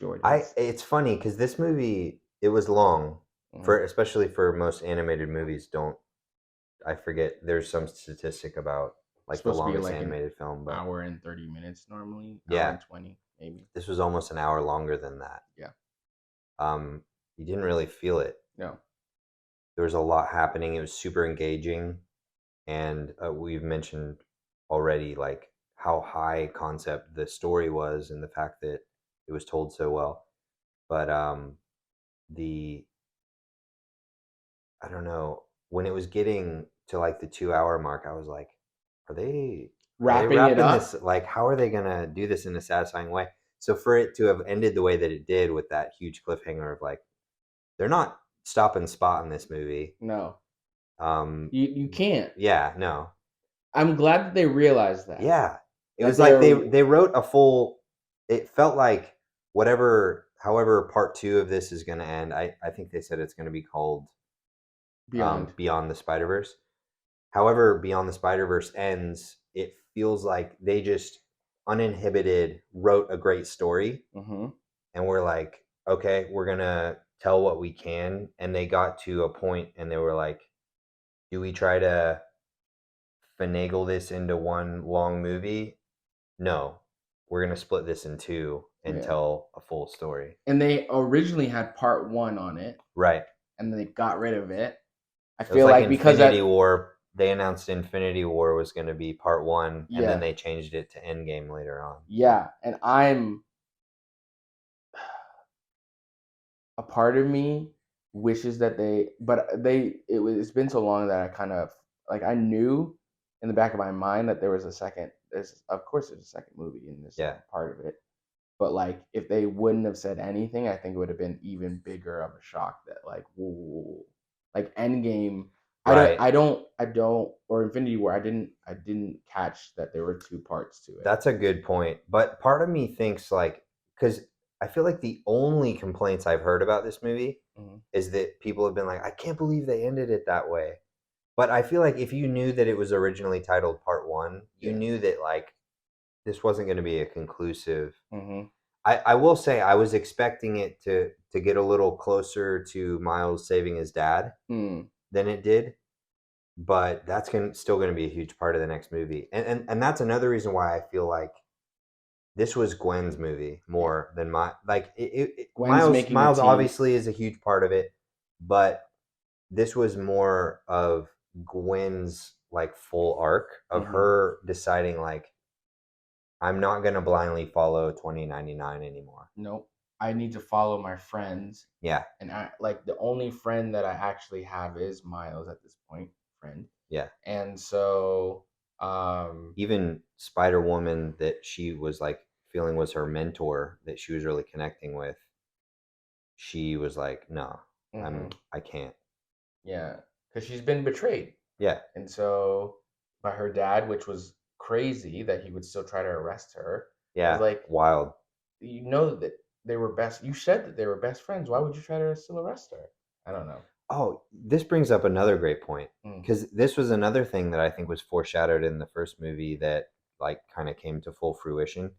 Jordans. It's funny because this movie, it was long Mhm. for, especially for most animated movies. Don't I forget? There's some statistic about like the Supposed to be longest like an animated film, but hour and 30 minutes normally. Hour yeah, and 20 maybe. this was almost an hour longer than that. Yeah. You didn't really feel it. No. There was a lot happening. It was super engaging, and we've mentioned already like how high concept the story was, and the fact that it was told so well. But the I don't know, when it was getting to like the 2 hour mark, I was like, are they Wrapping it wrapping up. this, like how are they gonna do this in a satisfying way? So for it to have ended the way that it did with that huge cliffhanger of like they're not stop and spot in this movie. No. Um You can't. yeah, no. I'm glad that they realized that. Yeah. It That was like they're they wrote a full, it felt like whatever however part two of this is gonna end, I think they said it's gonna be called beyond. Beyond the Spider Verse. However, Beyond the Spider Verse ends, it feels like they just uninhibited wrote a great story, Mm-hmm. and we're like, okay, we're gonna tell what we can, and they got to a point, and they were like, do we try to finagle this into one long movie? No, we're gonna split this in two and Yeah. tell a full story. And they originally had part one on it, Right. and then they got rid of it. I It was feel like like because Infinity that. War. They announced Infinity War was going to be part one, and then Yeah. they changed it to Endgame later on. Yeah, and I'm a part of me wishes that it's been so long that I kind of like I knew in the back of my mind that there was a second. There's of course there's a second movie in this Yeah. part of it, but like if they wouldn't have said anything, I think it would have been even bigger of a shock that like whoa, like Endgame. Right. I don't, or Infinity War. I didn't catch that there were two parts to it. That's a good point. But part of me thinks like, because I feel like the only complaints I've heard about this movie Mm-hmm. is that people have been like, I can't believe they ended it that way. But I feel like if you knew that it was originally titled Part One, you Yeah. knew that like this wasn't going to be a conclusive. Mm-hmm. I will say I was expecting it to get a little closer to Miles saving his dad than it did, but that's still going to be a huge part of the next movie, and that's another reason why I feel like this was Gwen's movie more than my like Gwen's making the Miles tea. obviously is a huge part of it, but this was more of Gwen's like full arc of Mhm. her deciding like I'm not gonna blindly follow 2099 anymore. Nope. I need to follow my friends, Yeah, and I like the only friend that I actually have is Miles at this point, friend. yeah. And so, um, Even Spider Woman that she was like feeling was her mentor that she was really connecting with, she was like, no, mhm, I can't. yeah, because she's been betrayed, Yeah, and so by her dad, which was crazy that he would still try to arrest her. I was yeah, like, wild. you know that they were best. You said that they were best friends. Why would you try to still arrest her? I don't know. Oh, this brings up another great point Mm, because this was another thing that I think was foreshadowed in the first movie that like kind of came to full fruition.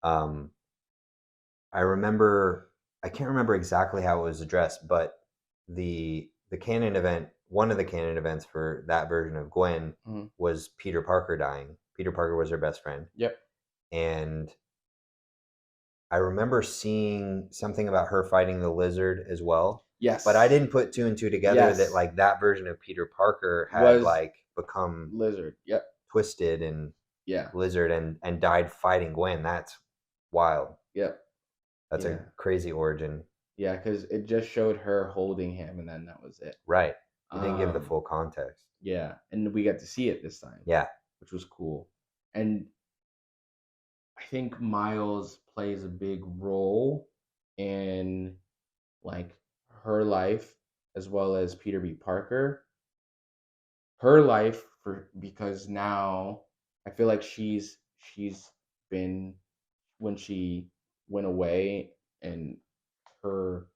Um, I remember I can't remember exactly how it was addressed, but the canon event, one of the canon events for that version of Gwen mm, was Peter Parker dying. Peter Parker was her best friend, yep. and I remember seeing something about her fighting the lizard as well. But I Yes. didn't put two and two together that Yes. like that version of Peter Parker had Was like become Lizard. Yep. twisted and Yeah. lizard and died fighting Gwen. That's wild. Yep. That's a Yeah. crazy origin. Yeah. Because it just showed her holding him, and then that was it. Right. It didn't give the Um. full context. Yeah, and we got to see it this time, Yeah. which was cool. And I think Miles plays a big role in like her life as well as Peter B. Parker. Her life for because now I feel like she's been when she went away and her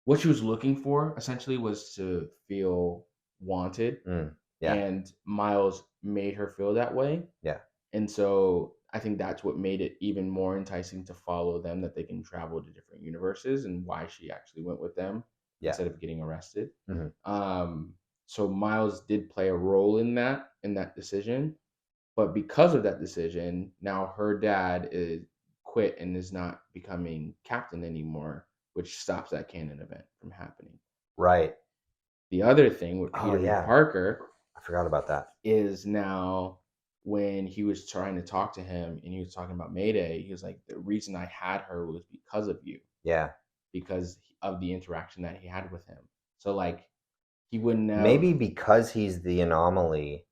what she was looking for essentially was to feel wanted, Mm. Yeah. and Miles made her feel that way. Yeah. And so I think that's what made it even more enticing to follow them, that they can travel to different universes, and why she actually went with them Yeah. instead of getting arrested. Hmm. Um, so Miles did play a role in that decision, but because of that decision, now her dad is quit and is not becoming captain anymore, which stops that canon event from happening. Right. The other thing with Oh Peter B. yeah. Parker I forgot about that. is now when he was trying to talk to him and he was talking about Mayday, he was like, the reason I had her was because of you, Yeah. because of the interaction that he had with him. So like he wouldn't have Maybe because he's the anomaly,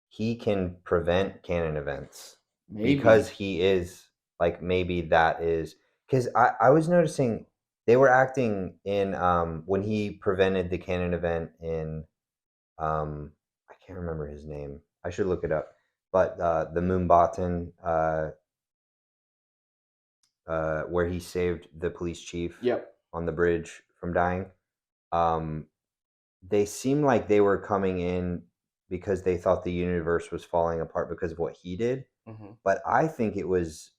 he can prevent canon events because maybe. he is like maybe that is because I was noticing they were acting in when he prevented the canon event in I can't remember his name. I should look it up. But the Moonbatten where he saved the police chief Yep. on the bridge from dying. Um, they seemed like they were coming in because they thought the universe was falling apart because of what he did. Hmm. But I think it was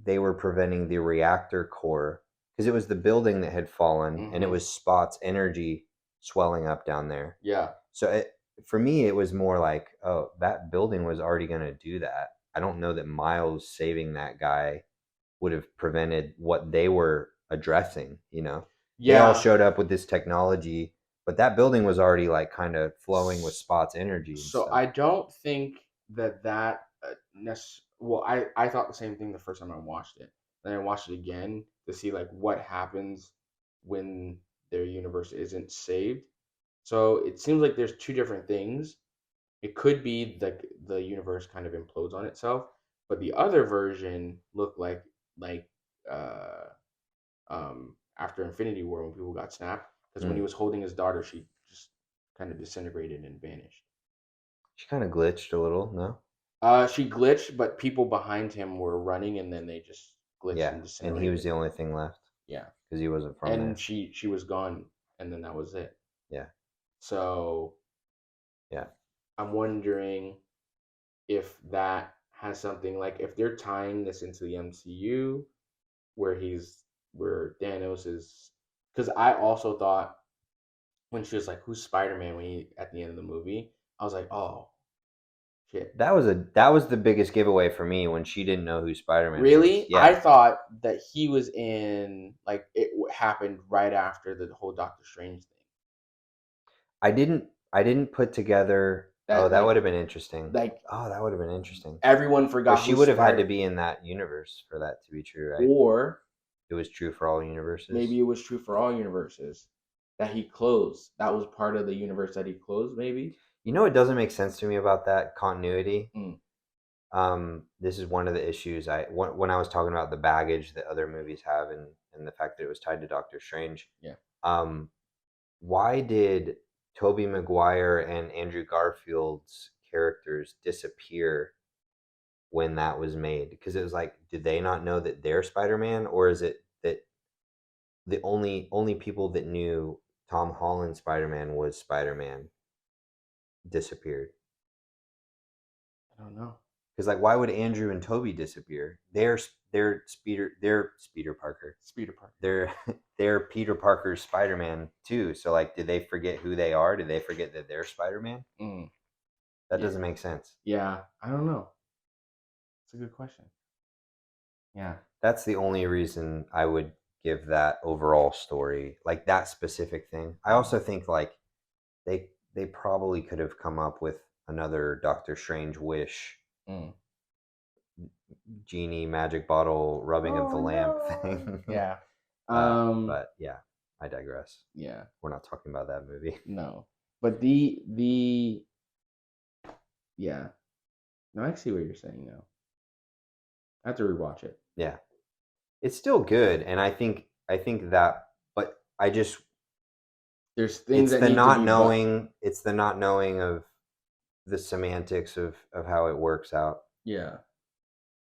they were preventing the reactor core because it was the building that had fallen and it Hmm. was Spot's energy swelling up down there. Yeah. So for me, it was more like, oh, that building was already going to do that. I don't know that Miles saving that guy would have prevented what they were addressing. They all Yeah. showed up with this technology, but that building was already like kind of flowing with Spot's energy and So stuff. I don't think that well, I thought the same thing the first time I watched it. Then I watched it again to see like what happens when their universe isn't saved. So it seems like there's two different things. It could be like the universe kind of implodes on itself, but the other version looked like uh after Infinity War when people got snapped, because when he Mm. was holding his daughter, she just kind of disintegrated and vanished. She kind of glitched a little, no? She glitched, but people behind him were running, and then they just glitched Yeah, and and he was disintegrated. the only thing left Yeah, because he wasn't from and there. she was gone, and then that was it. Yeah, So yeah, I'm wondering if that has something like if they're tying this into the MCU, where Thanos is, because I also thought when she was like, "Who's Spider Man?" when he at the end of the movie, I was like, "Oh shit." that was the biggest giveaway for me when she didn't know who Spider Man was. Really? I Yeah, thought that he was in like happened right after the whole Doctor Strange thing. I didn't put together. Oh, That that like would have been interesting. like Oh, that would have been interesting. everyone But forgot she who would have had to Spider, be in that universe for that to be true, right? or It was true for all universes. maybe it was true for all universes that he closed. That was part of the universe that he closed. Maybe. You know what doesn't make sense to me about that continuity? Mm, This is one of the issues when I was talking about the baggage that other movies have, and the fact that it was tied to Doctor Strange. yeah. Um, why did Tobey Maguire and Andrew Garfield's characters disappear when that was made? Because it was like, did they not know that they're Spider-Man, or is it that the only people that knew Tom Holland Spider-Man was Spider-Man disappeared? I don't know. Because like, why would Andrew and Toby disappear? They're Peter Parker. Speeder Park. They're Peter Parker's Spider Man too. So like, did they forget who they are? Did they forget that they're Spider Man? Mm, That yeah. doesn't make sense. Yeah. I don't know. It's a good question. Yeah. That's the only reason I would give that overall story, like that specific thing. I also think like they probably could have come up with another Doctor Strange wish, Mm. genie magic bottle rubbing of the Oh lamp no. thing. Yeah. But yeah, I digress. Yeah. We're not talking about that movie. No. But the yeah. No, I see what you're saying now. I have to rewatch it. Yeah, it's still good, and I think that, but I just There's things that need to be but it's the not knowing of the semantics of how it works out. yeah.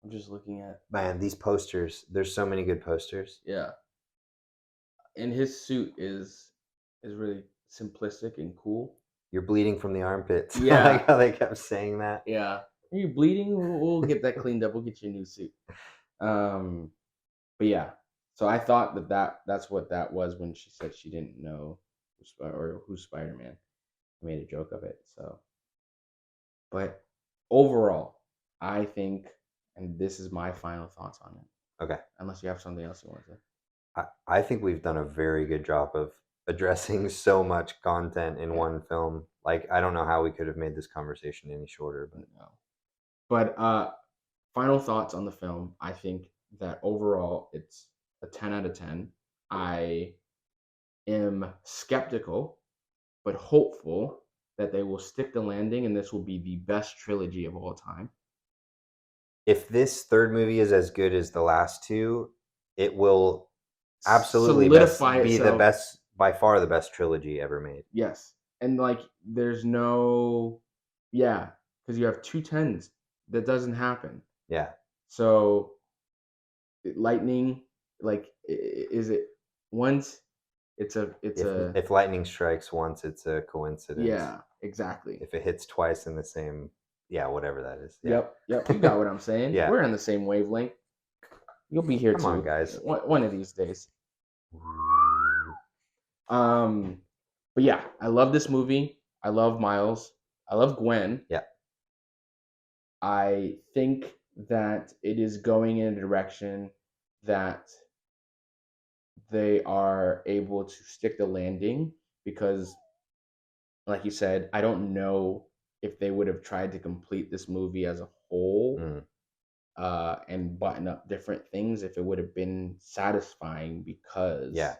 I'm just looking at Man, these posters, there's so many good posters. yeah. And his suit is really simplistic and cool. You're bleeding from the armpits. I Yeah. like how they kept saying that. Yeah. Are you bleeding? We'll get that cleaned up. We'll get you a new suit. Um, but yeah. So I thought that's what that was when she said she didn't know who's Spider Man. I made a joke of it. So, but overall, I think, and this is my final thoughts on it. Okay. Unless you have something else you want to say. I think we've done a very good job of addressing so much content in Yeah. one film. Like, I don't know how we could have made this conversation any shorter, but No. But final thoughts on the film. I think that overall it's a 10 out of 10. I am skeptical but hopeful that they will stick the landing and this will be the best trilogy of all time. if this third movie is as good as the last two, it will absolutely Solidify be the itself. best, by far the best trilogy ever made. Yes. And like there's no yeah, because you have two tens. That doesn't happen. Yeah. So lightning, like is it once it's a If lightning strikes once, it's a coincidence. yeah, exactly. If it hits twice in the same, yeah, whatever that is. Yeah. Yep. You got what I'm saying. Yeah. We're on the same wavelength. You'll be here Come too. on, guys. One of these days. But yeah, I love this movie. I love Miles. I love Gwen. Yeah. I think that it is going in a direction that they are able to stick the landing because, like you said, I don't know if they would have tried to complete this movie as a whole and button up different things if it would have been satisfying because Yeah.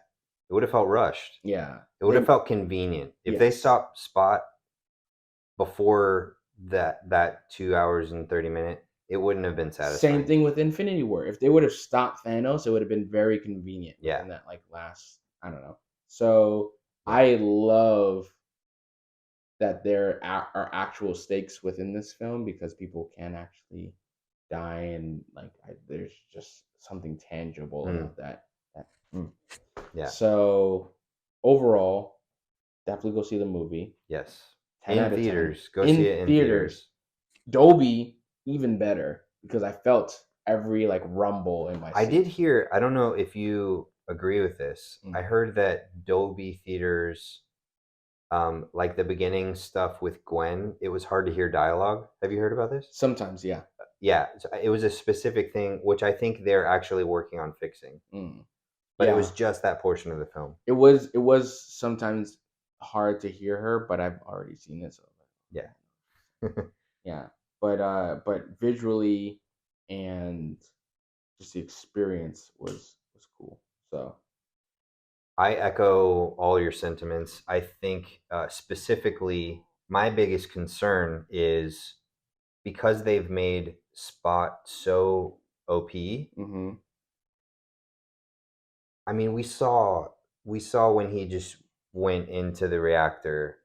It would have felt rushed. yeah, It would have felt convenient. If they Yes. stopped Spot before that 2 hours and 30 minute, it wouldn't have been satisfying. Same thing with Infinity War. If they would have stopped Thanos, it would have been very convenient. Yeah. In that like last, I don't know. So Yeah. I love that there are actual stakes within this film because people can actually die and like there's just something tangible about that. Yeah. So overall, definitely go see the movie. Yes. 10 out In of 10. theaters. Go see it in theaters. Dolby, even better because I felt every like rumble in my seat. I did hear, I don't know if you agree with this. Mm. I heard that Dolby theaters, like the beginning stuff with Gwen, it was hard to hear dialogue. Have you heard about this? Sometimes, yeah. Yeah, it was a specific thing, which I think they're actually working on fixing. But Yeah. it was just that portion of the film. It was sometimes hard to hear her, but I've already seen it. So Yeah. Yeah, but visually and just the experience was cool. So I echo all your sentiments. I think specifically, my biggest concern is because they've made Spot so OP. mm-hmm. I mean, we saw when he just went into the reactor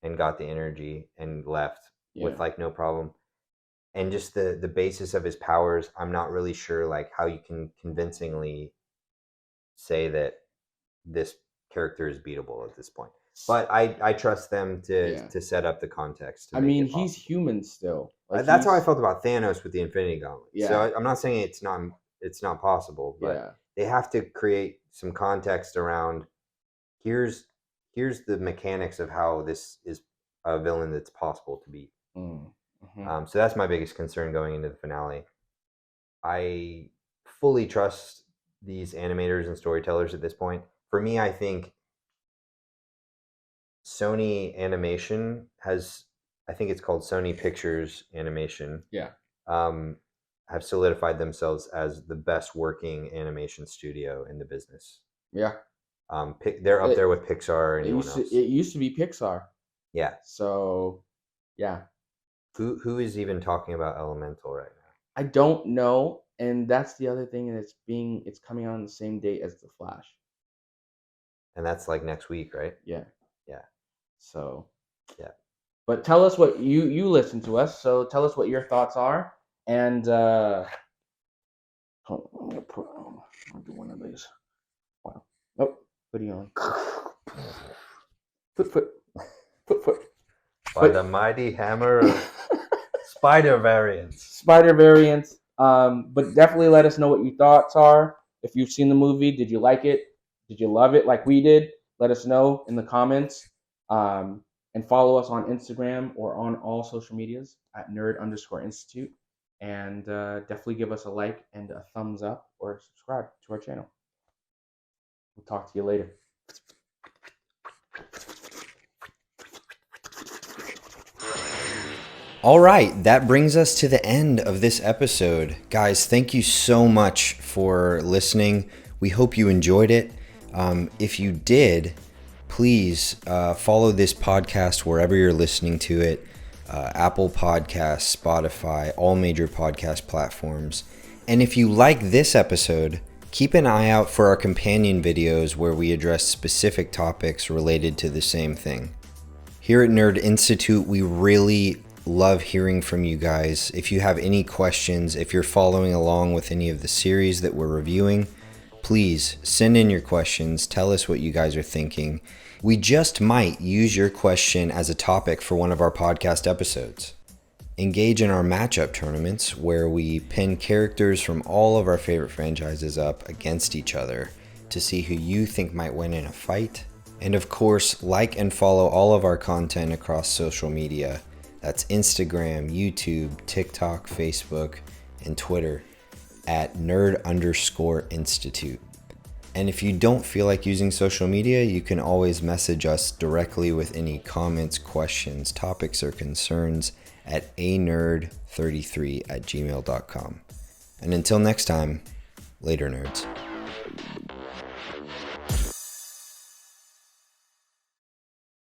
and got the energy and left Yeah. with like no problem. And just the basis of his powers, I'm not really sure like how you can convincingly say that this character is beatable at this point. But I trust them to Yeah. to set up the context to I make mean, it he's possible. human still. Like That's how I he's felt about Thanos with the Infinity Gauntlet. So yeah, I'm not saying it's not possible, but yeah. they have to create some context around here's here's the mechanics of how this is a villain that's possible to beat. Mm, mm-hmm. So that's my biggest concern going into the finale. I fully trust these animators and storytellers at this point. For me, I think Sony Animation has, I think it's called Sony Pictures Animation, Yeah. um, have solidified themselves as the best working animation studio in the business. Yeah. They're up there It with Pixar or anyone else. it used to be Pixar. Yeah. So yeah. Who is even talking about Elemental right now? I don't know, and that's the other thing, and it's coming out on the same date as The Flash. And that's like next week, right? Yeah. Yeah. So Yeah. but tell us what you listen to us, so tell us what your thoughts are. And hold on, I'm gonna do one of these. Wow. Oh, what are you on? Foot foot. Foot foot. By the mighty hammer of spider variants. Spider variants. But definitely let us know what your thoughts are. If you've seen the movie, did you like it? Did you love it like we did? Let us know in the comments. And follow us on Instagram or on all social medias at nerd_institute. And definitely give us a like and a thumbs up or subscribe to our channel. We'll talk to you later. All right, that brings us to the end of this episode. Guys, thank you so much for listening. We hope you enjoyed it. If you did, please follow this podcast wherever you're listening to it. Apple Podcasts, Spotify, all major podcast platforms. And if you like this episode, keep an eye out for our companion videos where we address specific topics related to the same thing. Here at Nerd Institute, we really love hearing from you guys. If you have any questions, if you're following along with any of the series that we're reviewing, please send in your questions. Tell us what you guys are thinking. We just might use your question as a topic for one of our podcast episodes. Engage in our matchup tournaments where we pin characters from all of our favorite franchises up against each other to see who you think might win in a fight. And of course, like and follow all of our content across social media. That's Instagram, YouTube, TikTok, Facebook, and Twitter at nerd_institute. And if you don't feel like using social media, you can always message us directly with any comments, questions, topics, or concerns at anerd33@gmail.com. And until next time, later nerds.